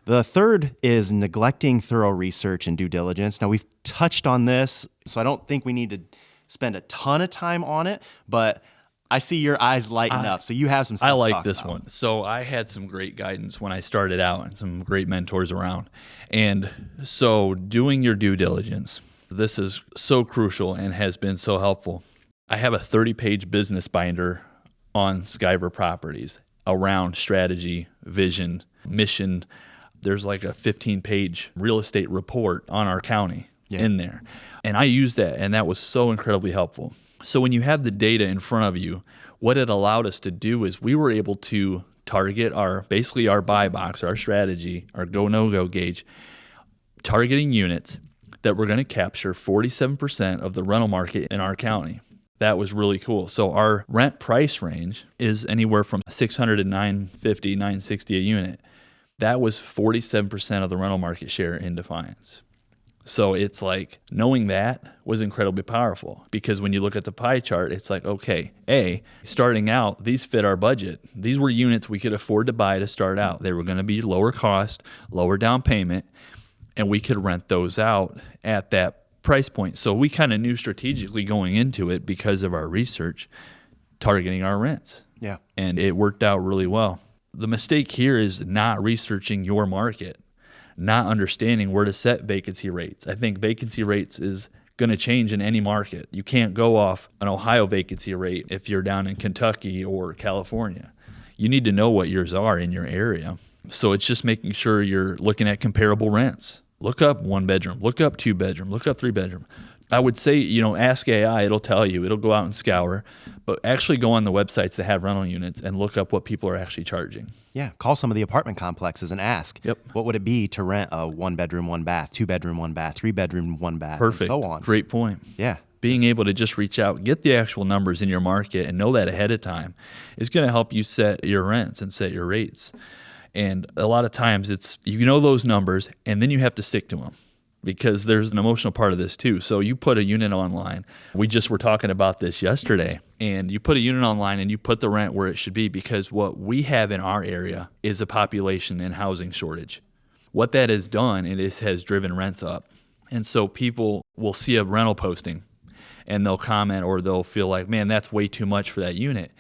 The third is neglecting thorough research and due diligence. Now, we've touched on this, so I don't think we need to spend a ton of time on it, but I see your eyes lighten up, so you have some stuff I to like talk this about. one. So I had some great guidance when I started out and some great mentors around. And so doing your due diligence, this is so crucial and has been so helpful. I have a 30-page business binder on Skyver Properties around strategy, vision, mission. There's like a 15-page real estate report on our county in there. And I used that, and that was so incredibly helpful. So when you have the data in front of you, what it allowed us to do is we were able to target our buy box, our strategy, our go, no-go gauge, targeting units that were going to capture 47% of the rental market in our county. That was really cool. So our rent price range is anywhere from 600 to 950, 960 a unit. That was 47% of the rental market share in Defiance. So it's like knowing that was incredibly powerful, because when you look at the pie chart, it's like, okay, starting out, these fit our budget. These were units we could afford to buy to start out. They were going to be lower cost, lower down payment, and we could rent those out at that price point. So we kind of knew strategically going into it, because of our research, targeting our rents. Yeah. And it worked out really well. The mistake here is not researching your market, not understanding where to set vacancy rates. I think vacancy rates is going to change in any market. You can't go off an Ohio vacancy rate if you're down in Kentucky or California. You need to know what yours are in your area. So it's just making sure you're looking at comparable rents. Look up 1 bedroom, look up 2 bedroom, look up 3 bedroom. I would say, ask AI, it'll tell you, it'll go out and scour, but actually go on the websites that have rental units and look up what people are actually charging. Yeah, call some of the apartment complexes and ask, what would it be to rent a 1 bedroom, 1 bath, 2 bedroom, 1 bath, 3 bedroom, 1 bath, Perfect. and so on. Great point. Yeah. Being able to just reach out, get the actual numbers in your market and know that ahead of time is going to help you set your rents and set your rates. And a lot of times it's, those numbers and then you have to stick to them, because there's an emotional part of this too. So you put a unit online. We just were talking about this yesterday, and you put a unit online and you put the rent where it should be, because what we have in our area is a population and housing shortage. What that has done, has driven rents up. And so people will see a rental posting and they'll comment, or they'll feel like, man, that's way too much for that unit.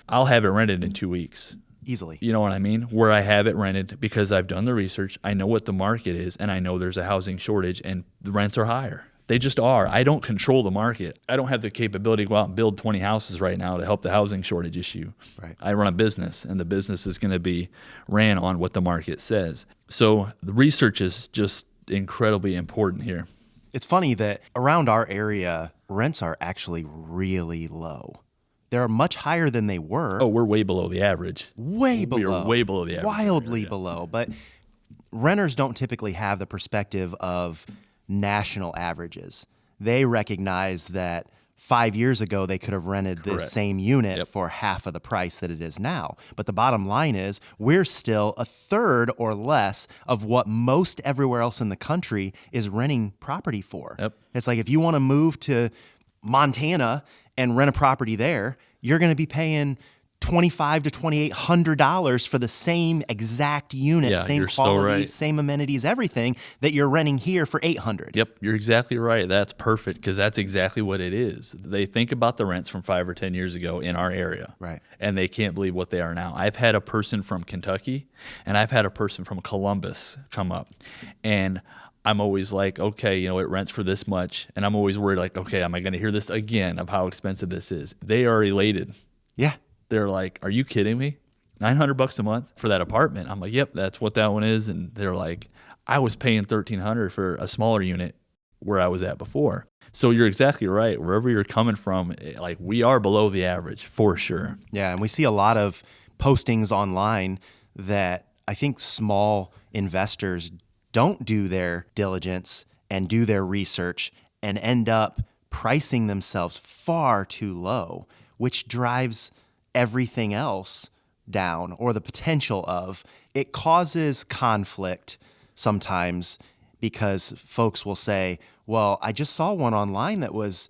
I'll have it rented in 2 weeks. Easily. You know what I mean? Where I have it rented because I've done the research, I know what the market is, and I know there's a housing shortage and the rents are higher. They just are. I don't control the market. I don't have the capability to go out and build 20 houses right now to help the housing shortage issue. Right. I run a business, and the business is going to be ran on what the market says. So the research is just incredibly important here. It's funny that around our area, rents are actually really low. They're much higher than they were. Oh, we're way below the average. Way below. We are way below the average. Wildly below. But renters don't typically have the perspective of national averages. They recognize that 5 years ago, they could have rented this same unit for half of the price that it is now. But the bottom line is we're still a third or less of what most everywhere else in the country is renting property for. Yep. It's like if you want to move to Montana and rent a property there, you're going to be paying $2,500 to $2,800 for the same exact unit, same quality, same amenities, everything that you're renting here for $800. Yep, you're exactly right. That's perfect, because that's exactly what it is. They think about the rents from 5 or 10 years ago in our area, right? And they can't believe what they are now. I've had a person from Kentucky and I've had a person from Columbus come up, and I'm always like, okay, it rents for this much. And I'm always worried, like, okay, am I going to hear this again of how expensive this is? They are elated. Yeah. They're like, are you kidding me? $900 a month for that apartment? I'm like, yep, that's what that one is. And they're like, I was paying $1,300 for a smaller unit where I was at before. So you're exactly right. Wherever you're coming from, like, we are below the average for sure. Yeah. And we see a lot of postings online that I think small investors don't do their diligence and do their research and end up pricing themselves far too low, which drives everything else down, or the potential of. It causes conflict sometimes, because folks will say, well, I just saw one online that was,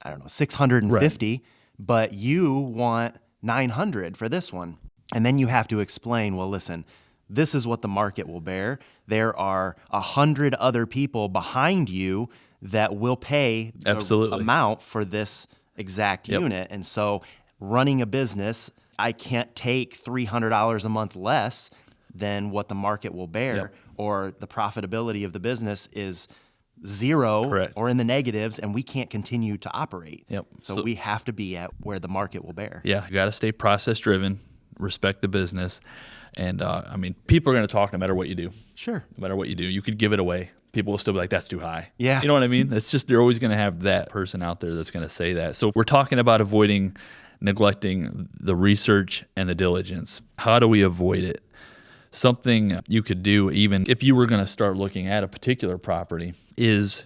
I don't know, $650, but you want $900 for this one. And then you have to explain, well, listen, this is what the market will bear. There are 100 other people behind you that will pay the amount for this exact unit. And so running a business, I can't take $300 a month less than what the market will bear, or the profitability of the business is zero or in the negatives, and we can't continue to operate. So we have to be at where the market will bear. Yeah, you got to stay process driven, respect the business. And people are going to talk no matter what you do. Sure. No matter what you do. You could give it away. People will still be like, that's too high. Yeah. You know what I mean? It's just, they're always going to have that person out there that's going to say that. So we're talking about neglecting the research and the diligence. How do we avoid it? Something you could do, even if you were going to start looking at a particular property, is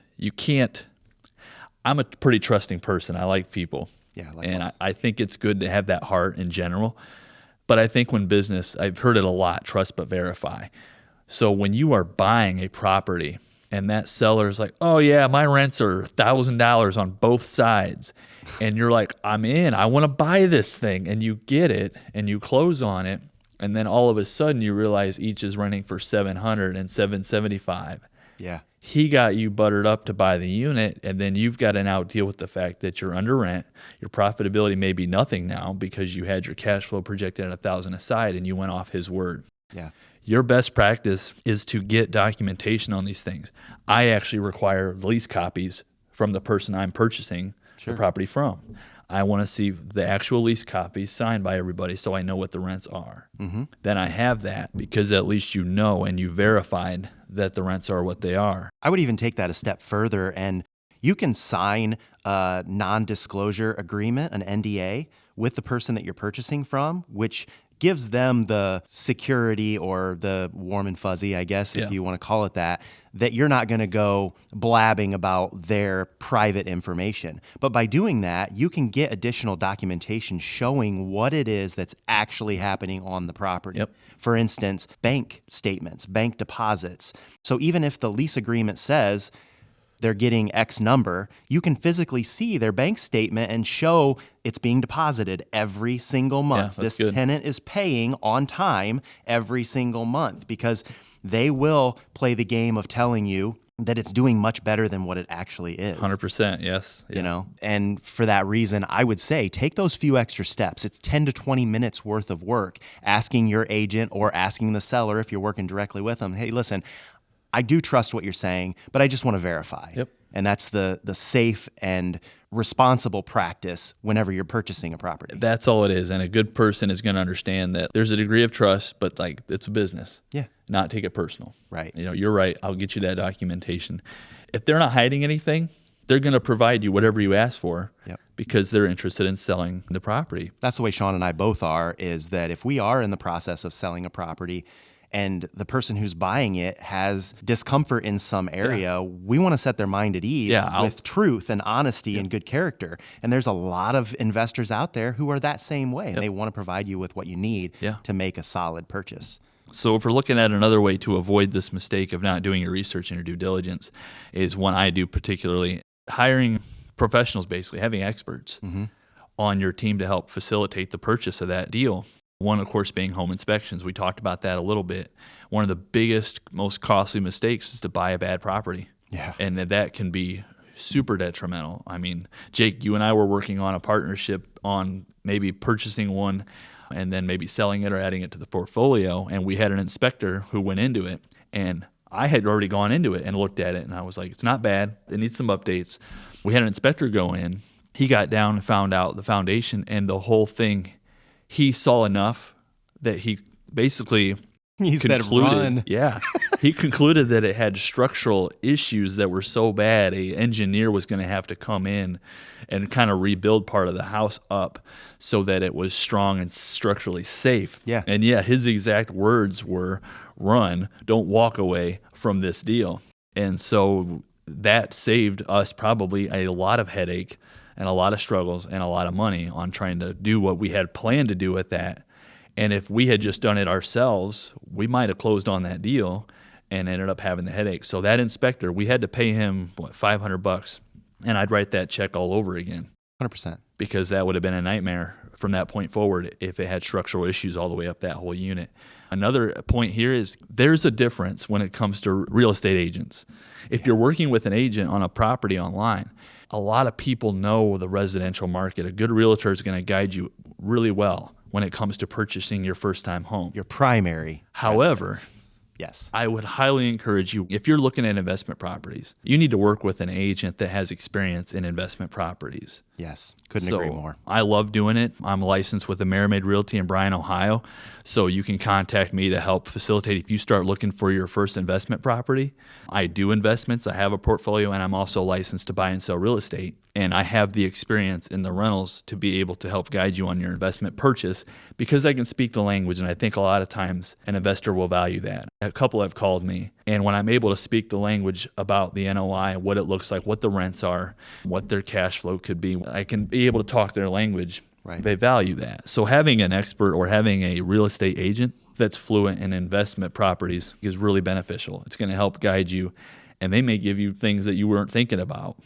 I'm a pretty trusting person. I like people. Yeah, and likewise. I think it's good to have that heart in general. But I think when business, I've heard it a lot, trust but verify. So when you are buying a property and that seller is like, oh yeah, my rents are $1,000 on both sides. And you're like, I'm in, I want to buy this thing. And you get it and you close on it. And then all of a sudden you realize each is renting for $700 and $775. Yeah. He got you buttered up to buy the unit, and then you've got to now deal with the fact that you're under rent. Your profitability may be nothing now because you had your cash flow projected at $1,000 aside and you went off his word. Yeah. Your best practice is to get documentation on these things. I actually require lease copies from the person I'm purchasing the property from. I want to see the actual lease copies signed by everybody so I know what the rents are. Mm-hmm. Then I have that because at least you know and you verified that the rents are what they are. I would even take that a step further, and you can sign a non-disclosure agreement, an NDA, with the person that you're purchasing from, which gives them the security or the warm and fuzzy, I guess, if you want to call it that you're not going to go blabbing about their private information. But by doing that, you can get additional documentation showing what it is that's actually happening on the property. Yep. For instance, bank statements, bank deposits. So even if the lease agreement says they're getting X number, you can physically see their bank statement and show it's being deposited every single month. This good. tenant is paying on time every single month, because they will play the game of telling you that it's doing much better than what it actually is. 100%, yes. You know, and for that reason, I would say take those few extra steps. It's 10 to 20 minutes worth of work asking your agent or asking the seller, if you're working directly with them, hey, listen, I do trust what you're saying, but I just want to verify. Yep. And that's the safe and responsible practice whenever you're purchasing a property. That's all it is. And a good person is going to understand that there's a degree of trust, but like it's a business. Yeah. Not take it personal. Right. You know, you're right. I'll get you that documentation. If they're not hiding anything, they're going to provide you whatever you ask for. Yep. Because they're interested in selling the property. That's the way Sean and I both are, is that if we are in the process of selling a property and the person who's buying it has discomfort in some area, we want to set their mind at ease with truth and honesty and good character. And there's a lot of investors out there who are that same way, and they want to provide you with what you need to make a solid purchase. So if we're looking at another way to avoid this mistake of not doing your research and your due diligence, is one I do particularly, hiring professionals, basically having experts on your team to help facilitate the purchase of that deal. One, of course, being home inspections. We talked about that a little bit. One of the biggest, most costly mistakes is to buy a bad property. Yeah. And that can be super detrimental. I mean, Jake, you and I were working on a partnership on maybe purchasing one and then maybe selling it or adding it to the portfolio. And we had an inspector who went into it, and I had already gone into it and looked at it, and I was like, it's not bad. It needs some updates. We had an inspector go in. He got down and found out the foundation and the whole thing. He saw enough that he basically said, run. Yeah. He concluded that it had structural issues that were so bad, an engineer was going to have to come in and kind of rebuild part of the house up so that it was strong and structurally safe. Yeah. And his exact words were, run, don't walk away from this deal. And so that saved us probably a lot of headache and a lot of struggles and a lot of money on trying to do what we had planned to do with that. And if we had just done it ourselves, we might have closed on that deal and ended up having the headache. So that inspector, we had to pay him, $500, and I'd write that check all over again. 100%. Because that would have been a nightmare from that point forward if it had structural issues all the way up that whole unit. Another point here is there's a difference when it comes to real estate agents. If you're working with an agent on a property online, a lot of people know the residential market. A good realtor is going to guide you really well when it comes to purchasing your first-time home. Your primary. However, residence. Yes. I would highly encourage you, if you're looking at investment properties, you need to work with an agent that has experience in investment properties. Yes. Couldn't agree more. I love doing it. I'm licensed with the Merrimaid Realty in Bryan, Ohio. So you can contact me to help facilitate if you start looking for your first investment property. I do investments. I have a portfolio, and I'm also licensed to buy and sell real estate. And I have the experience in the rentals to be able to help guide you on your investment purchase because I can speak the language. And I think a lot of times an investor will value that. A couple have called me. And when I'm able to speak the language about the NOI, what it looks like, what the rents are, what their cash flow could be, I can be able to talk their language. Right. They value that. So having an expert or having a real estate agent that's fluent in investment properties is really beneficial. It's going to help guide you. And they may give you things that you weren't thinking about,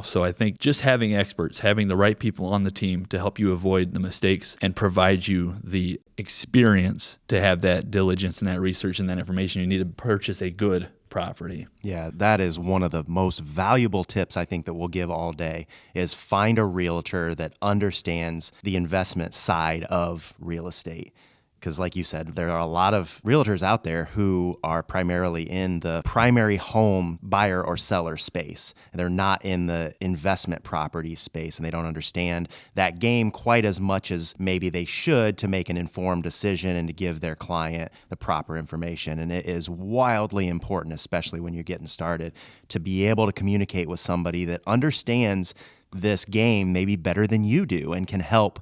So I think just having experts, having the right people on the team to help you avoid the mistakes and provide you the experience to have that diligence and that research and that information you need to purchase a good property. Yeah, that is one of the most valuable tips I think that we'll give all day is find a realtor that understands the investment side of real estate. Because like you said, there are a lot of realtors out there who are primarily in the primary home buyer or seller space. And they're not in the investment property space, and they don't understand that game quite as much as maybe they should to make an informed decision and to give their client the proper information. And it is wildly important, especially when you're getting started, to be able to communicate with somebody that understands this game maybe better than you do and can help,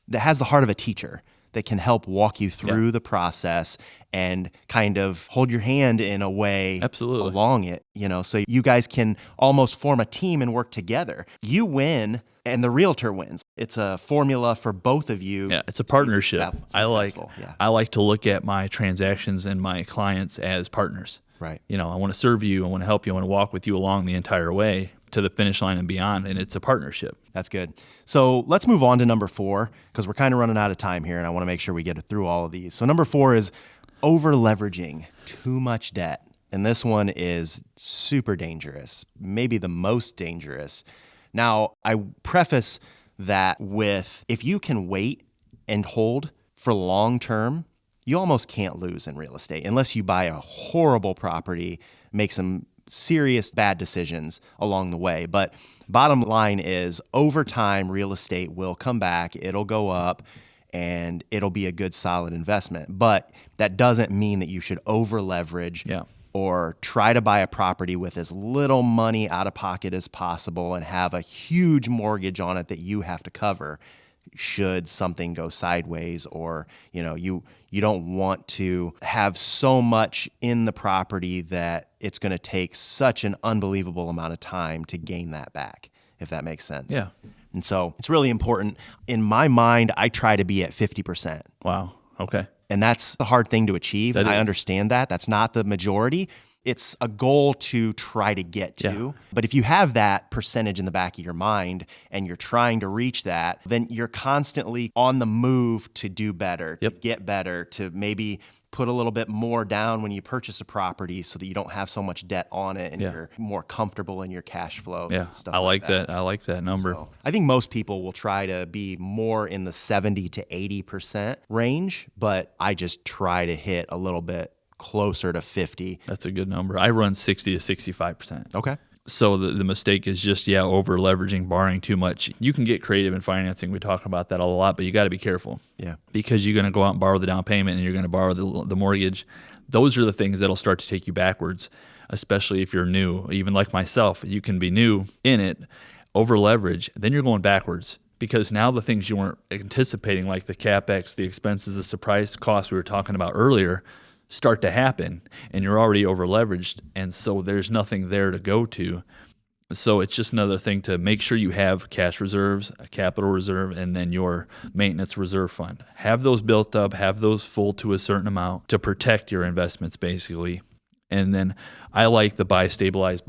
that has the heart of a teacher, that can help walk you through the process and kind of hold your hand in a way along it, so you guys can almost form a team and work together. You win and the realtor wins. It's a formula for both of you. Yeah, it's a partnership. I like to look at my transactions and my clients as partners. Right. I want to serve you, I want to help you, I want to walk with you along the entire way to the finish line and beyond, and it's a partnership. That's good. So let's move on to number 4 because we're kind of running out of time here, and I want to make sure we get through all of these. So number 4 is over-leveraging, too much debt. And this one is super dangerous, maybe the most dangerous. Now, I preface that with if you can wait and hold for long term, you almost can't lose in real estate unless you buy a horrible property, make some serious bad decisions along the way. But bottom line is over time, real estate will come back, it'll go up, and it'll be a good solid investment. But that doesn't mean that you should over leverage or try to buy a property with as little money out of pocket as possible and have a huge mortgage on it that you have to cover should something go sideways, or you don't want to have so much in the property that it's going to take such an unbelievable amount of time to gain that back, if that makes sense. Yeah. And so it's really important. In my mind, I try to be at 50%. Wow. Okay. And that's a hard thing to achieve. I understand that. That's not the majority. It's a goal to try to get to. Yeah. But if you have that percentage in the back of your mind and you're trying to reach that, then you're constantly on the move to do better, to get better, to maybe put a little bit more down when you purchase a property so that you don't have so much debt on it and you're more comfortable in your cash flow. Yeah, stuff I like that. I like that number. So I think most people will try to be more in the 70 to 80% range, but I just try to hit a little bit closer to 50. That's a good number. I run 60 to 65%. Okay. So the mistake is just, over leveraging, borrowing too much. You can get creative in financing. We talk about that a lot, but you got to be careful. Yeah. Because you're going to go out and borrow the down payment and you're going to borrow the mortgage. Those are the things that'll start to take you backwards, especially if you're new. Even like myself, you can be new in it, over leverage, then you're going backwards. Because now the things you weren't anticipating, like the CapEx, the expenses, the surprise costs we were talking about earlier, start to happen, and you're already over leveraged, and so there's nothing there to go to. So it's just another thing to make sure you have cash reserves, a capital reserve, and then your maintenance reserve fund. Have those built up, have those full to a certain amount to protect your investments, basically. And then I like the buy, stabilize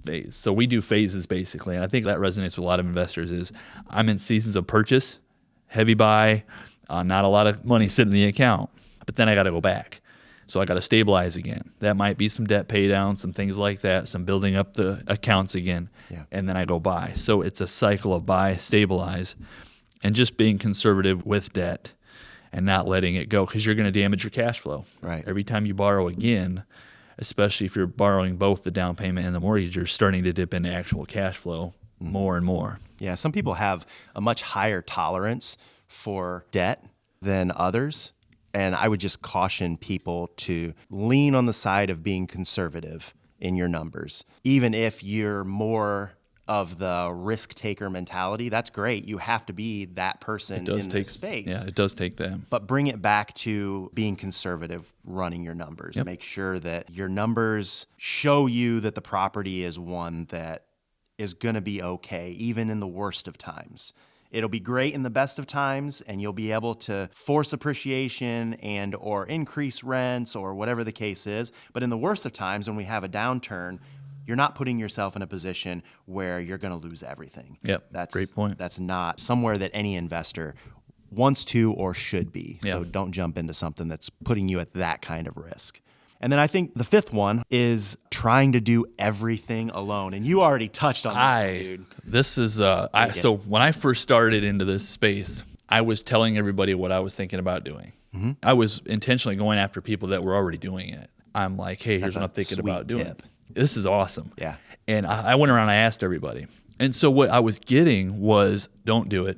phase. So we do phases, basically, and I think that resonates with a lot of investors. Is I'm in seasons of purchase, heavy buy, not a lot of money sitting in the account. But then I got to go back. So I got to stabilize again. That might be some debt pay down, some things like that, some building up the accounts again. Yeah. And then I go buy. So it's a cycle of buy, stabilize, and just being conservative with debt and not letting it go, because you're going to damage your cash flow. Right. Every time you borrow again, especially if you're borrowing both the down payment and the mortgage, you're starting to dip into actual cash flow more and more. Yeah, some people have a much higher tolerance for debt than others. And I would just caution people to lean on the side of being conservative in your numbers. Even if you're more of the risk taker mentality. That's great. You have to be that person in this space. Yeah, it does take that. But bring it back to being conservative, running your numbers. Yep. Make sure that your numbers show you that the property is one that is going to be okay, even in the worst of times. It'll be great in the best of times, and you'll be able to force appreciation and or increase rents or whatever the case is. But in the worst of times, when we have a downturn, you're not putting yourself in a position where you're going to lose everything. Yep, great point. That's not somewhere that any investor wants to or should be. Yeah. So don't jump into something that's putting you at that kind of risk. And then I think the fifth one is trying to do everything alone. And you already touched on this one, dude. This is so when I first started into this space, I was telling everybody what I was thinking about doing. Mm-hmm. I was intentionally going after people that were already doing it. I'm like, hey, here's what I'm thinking about doing. This is awesome. Yeah. And I went around and I asked everybody. And so what I was getting was, don't do it.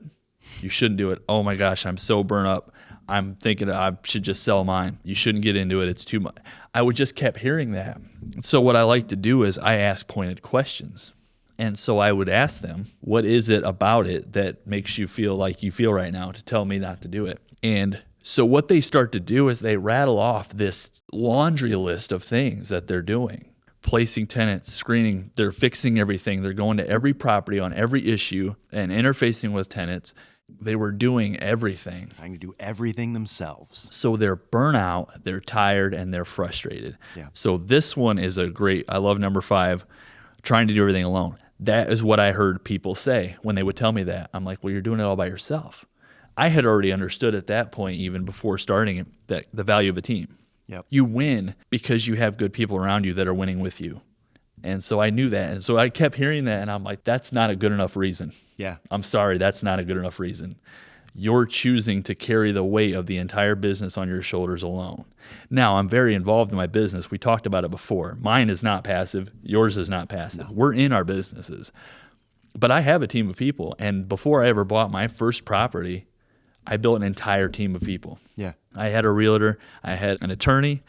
You shouldn't do it. Oh my gosh, I'm so burnt up. I'm thinking I should just sell mine. You shouldn't get into it. It's too much. I would just kept hearing that. So what I like to do is I ask pointed questions. And so I would ask them, what is it about it that makes you feel like you feel right now to tell me not to do it? And so what they start to do is they rattle off this laundry list of things that they're doing. Placing tenants, screening, they're fixing everything. They're going to every property on every issue and interfacing with tenants. They were doing everything. Trying to do everything themselves. So they're burnout, they're tired, and they're frustrated. Yeah. So this one is I love number 5, trying to do everything alone. That is what I heard people say when they would tell me that. I'm like, well, you're doing it all by yourself. I had already understood at that point, even before starting it, that the value of a team. Yep. You win because you have good people around you that are winning with you. And so I knew that. And so I kept hearing that, and I'm like, that's not a good enough reason. Yeah. I'm sorry, that's not a good enough reason. You're choosing to carry the weight of the entire business on your shoulders alone. Now, I'm very involved in my business. We talked about it before. Mine is not passive. Yours is not passive. No. We're in our businesses. But I have a team of people. And before I ever bought my first property, I built an entire team of people. Yeah. I had a realtor. I had an attorney.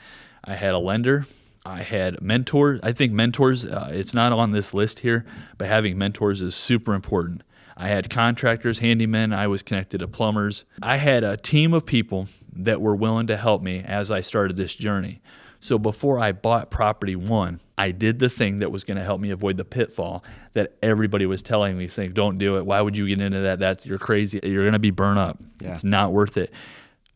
I had a lender. I had mentors. I think mentors, it's not on this list here, but having mentors is super important. I had contractors, handymen. I was connected to plumbers. I had a team of people that were willing to help me as I started this journey. So before I bought property 1, I did the thing that was going to help me avoid the pitfall that everybody was telling me, saying, don't do it. Why would you get into that? You're crazy. You're going to be burnt up. Yeah. It's not worth it.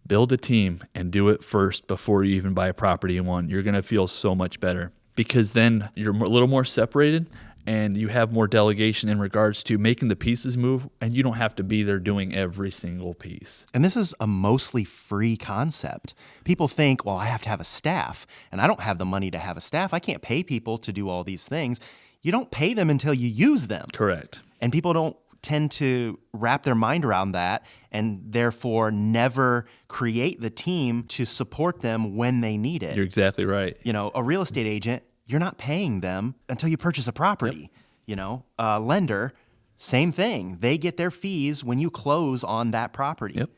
Build a team and do it first before you even buy a property in 1. You're going to feel so much better because then you're a little more separated and you have more delegation in regards to making the pieces move, and you don't have to be there doing every single piece. And this is a mostly free concept. People think, well, I have to have a staff, and I don't have the money to have a staff. I can't pay people to do all these things. You don't pay them until you use them. Correct. And people don't tend to wrap their mind around that and therefore never create the team to support them when they need it. You're exactly right. You know, a real estate agent, you're not paying them until you purchase a property. Yep. You know, a lender, same thing. They get their fees when you close on that property. Yep.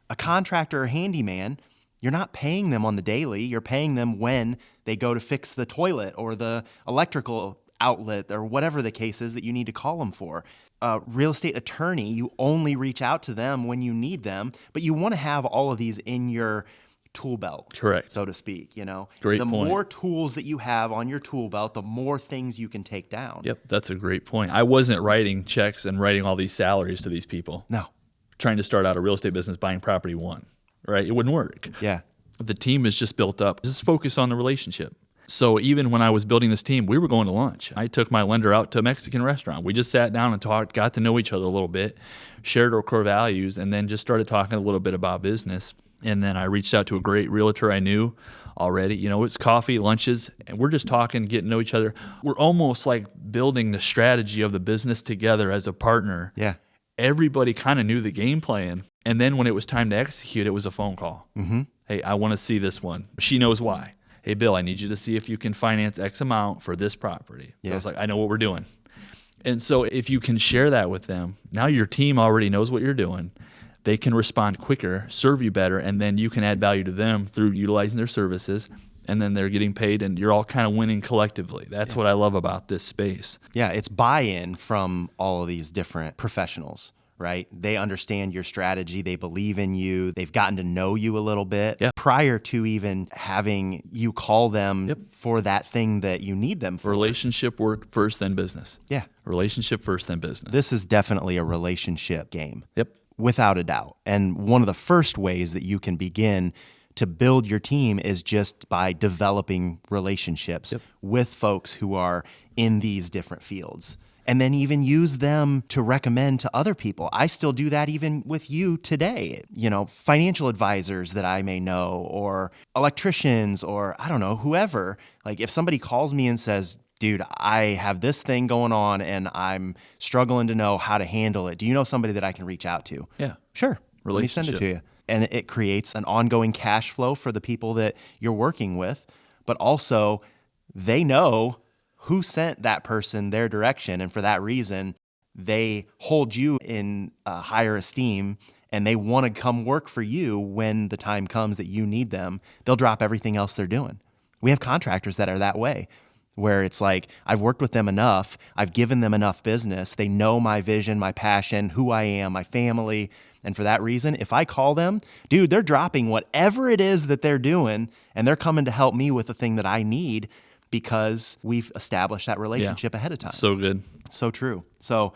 A contractor or handyman, you're not paying them on the daily. You're paying them when they go to fix the toilet or the electrical outlet or whatever the case is that you need to call them for. A real estate attorney, you only reach out to them when you need them, but you want to have all of these in your tool belt, correct, so to speak. You know, great the point. more tools that you have on your tool belt, the more things you can take down. Yep, that's a great point. I wasn't writing checks and writing all these salaries to these people. No. Trying to start out a real estate business buying property 1, right? It wouldn't work. Yeah. The team is just built up. Just focus on the relationship. So even when I was building this team, we were going to lunch. I took my lender out to a Mexican restaurant. We just sat down and talked, got to know each other a little bit, shared our core values, and then just started talking a little bit about business. And then I reached out to a great realtor I knew already. You know, it's coffee, lunches, and we're just talking, getting to know each other. We're almost like building the strategy of the business together as a partner. Yeah. Everybody kind of knew the game plan. And then when it was time to execute, it was a phone call. Mm-hmm. Hey, I want to see this one. She knows why. Hey, Bill, I need you to see if you can finance X amount for this property. Yeah. I was like, I know what we're doing. And so if you can share that with them, now your team already knows what you're doing. They can respond quicker, serve you better, and then you can add value to them through utilizing their services. and then they're getting paid, and you're all kind of winning collectively. That's what I love about this space. Yeah, it's buy-in from all of these different professionals, right? They understand your strategy. They believe in you. They've gotten to know you a little bit prior to even having you call them for that thing that you need them for. Relationship work first, then business. Yeah. Relationship first, then business. This is definitely a relationship game. Yep. Without a doubt. And one of the first ways that you can begin to build your team is just by developing relationships with folks who are in these different fields. And then even use them to recommend to other people. I still do that even with you today. Financial advisors that I may know, or electricians, or I don't know, whoever. Like if somebody calls me and says, dude, I have this thing going on and I'm struggling to know how to handle it. Do you know somebody that I can reach out to? Yeah. Sure. Let me send it to you. And it creates an ongoing cash flow for the people that you're working with, but also they know who sent that person their direction. And for that reason, they hold you in higher esteem and they want to come work for you when the time comes that you need them. They'll drop everything else they're doing. We have contractors that are that way, where it's like, I've worked with them enough. I've given them enough business. They know my vision, my passion, who I am, my family. And for that reason, if I call them, dude, they're dropping whatever it is that they're doing and they're coming to help me with the thing that I need, because we've established that relationship ahead of time. So good. So true. So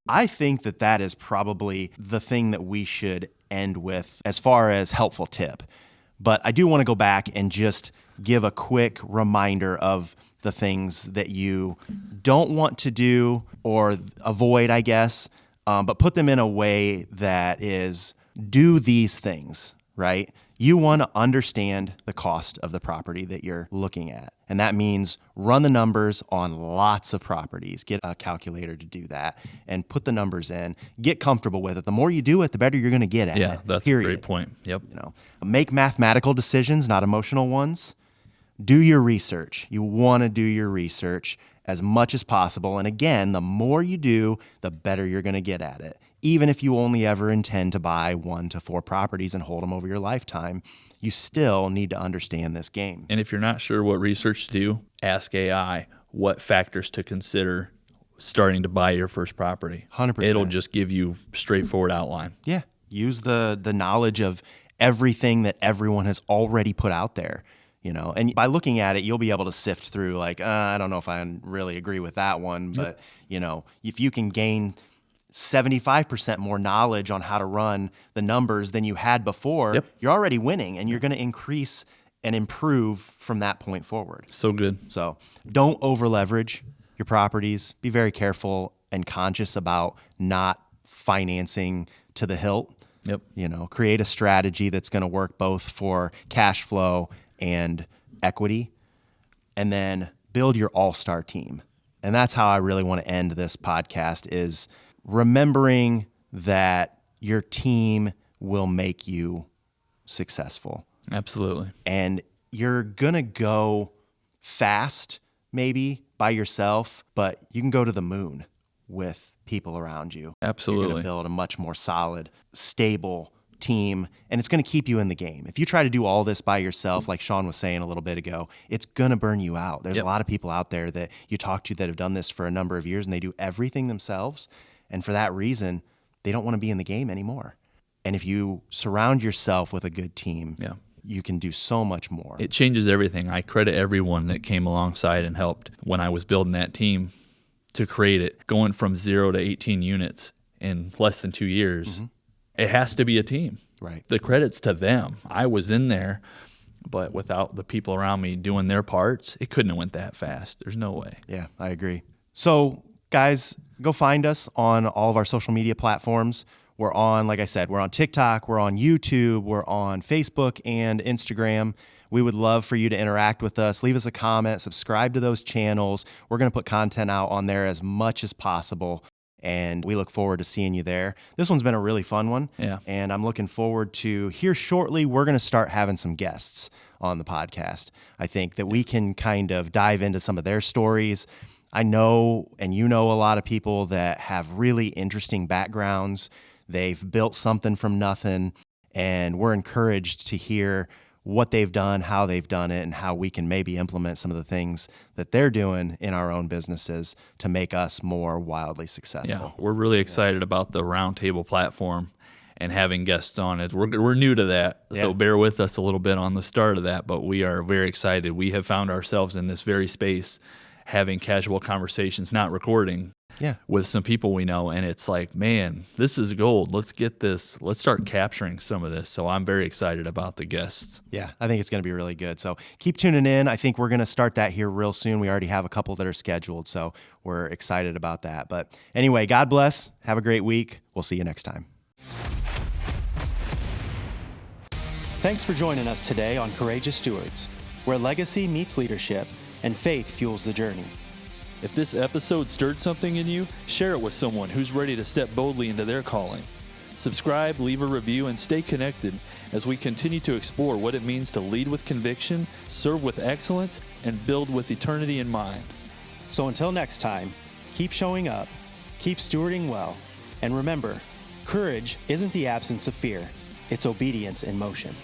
I think that is probably the thing that we should end with as far as helpful tip. But I do want to go back and just give a quick reminder of the things that you don't want to do or avoid, I guess, but put them in a way that is, do these things, right? You want to understand the cost of the property that you're looking at. And that means run the numbers on lots of properties. Get a calculator to do that and put the numbers in. Get comfortable with it. The more you do it, the better you're going to get at it. Yeah, that's a great point. Yep. Make mathematical decisions, not emotional ones. Do your research. You want to do your research as much as possible. And again, the more you do, the better you're going to get at it. Even if you only ever intend to buy 1 to 4 properties and hold them over your lifetime, you still need to understand this game. And if you're not sure what research to do, ask AI what factors to consider starting to buy your first property. 100%. It'll just give you straightforward outline. Yeah. Use the knowledge of everything that everyone has already put out there. And by looking at it, you'll be able to sift through like, I don't know if I really agree with that one, but if you can gain 75% more knowledge on how to run the numbers than you had before, you're already winning, and you're going to increase and improve from that point forward. So good. So don't over leverage your properties. Be very careful and conscious about not financing to the hilt. Yep. Create a strategy that's going to work both for cash flow and equity, and then build your all-star team. And that's how I really want to end this podcast, is remembering that your team will make you successful. Absolutely. And you're going to go fast maybe by yourself, but you can go to the moon with people around you. Absolutely. You're going to build a much more solid, stable team, and it's going to keep you in the game. If you try to do all this by yourself, like Sean was saying a little bit ago, it's going to burn you out. There's a lot of people out there that you talk to that have done this for a number of years, and they do everything themselves. And for that reason, they don't want to be in the game anymore. And if you surround yourself with a good team, you can do so much more. It changes everything. I credit everyone that came alongside and helped when I was building that team to create it. Going from 0 to 18 units in less than 2 years, it has to be a team. Right. The credit's to them. I was in there, but without the people around me doing their parts, it couldn't have went that fast. There's no way. Yeah, I agree. So, guys, go find us on all of our social media platforms. We're on, like I said, we're on TikTok, we're on YouTube, we're on Facebook and Instagram. We would love for you to interact with us. Leave us a comment, subscribe to those channels. We're going to put content out on there as much as possible, and we look forward to seeing you there. This one's been a really fun one, and I'm looking forward to, here shortly, we're going to start having some guests on the podcast. I think that we can kind of dive into some of their stories. I know, and you know, a lot of people that have really interesting backgrounds. They've built something from nothing, and we're encouraged to hear what they've done, how they've done it, and how we can maybe implement some of the things that they're doing in our own businesses to make us more wildly successful. Yeah, we're really excited about the roundtable platform and having guests on it. We're new to that, so bear with us a little bit on the start of that, but we are very excited. We have found ourselves in this very space having casual conversations, not recording, with some people we know, and it's like, man, this is gold. Let's get this. Let's start capturing some of this. So I'm very excited about the guests. Yeah, I think it's going to be really good. So keep tuning in. I think we're going to start that here real soon. We already have a couple that are scheduled, so we're excited about that. But anyway, God bless. Have a great week. We'll see you next time. Thanks for joining us today on Courageous Stewards, where legacy meets leadership and faith fuels the journey. If this episode stirred something in you, share it with someone who's ready to step boldly into their calling. Subscribe, leave a review, and stay connected as we continue to explore what it means to lead with conviction, serve with excellence, and build with eternity in mind. So until next time, keep showing up, keep stewarding well, and remember, courage isn't the absence of fear, it's obedience in motion.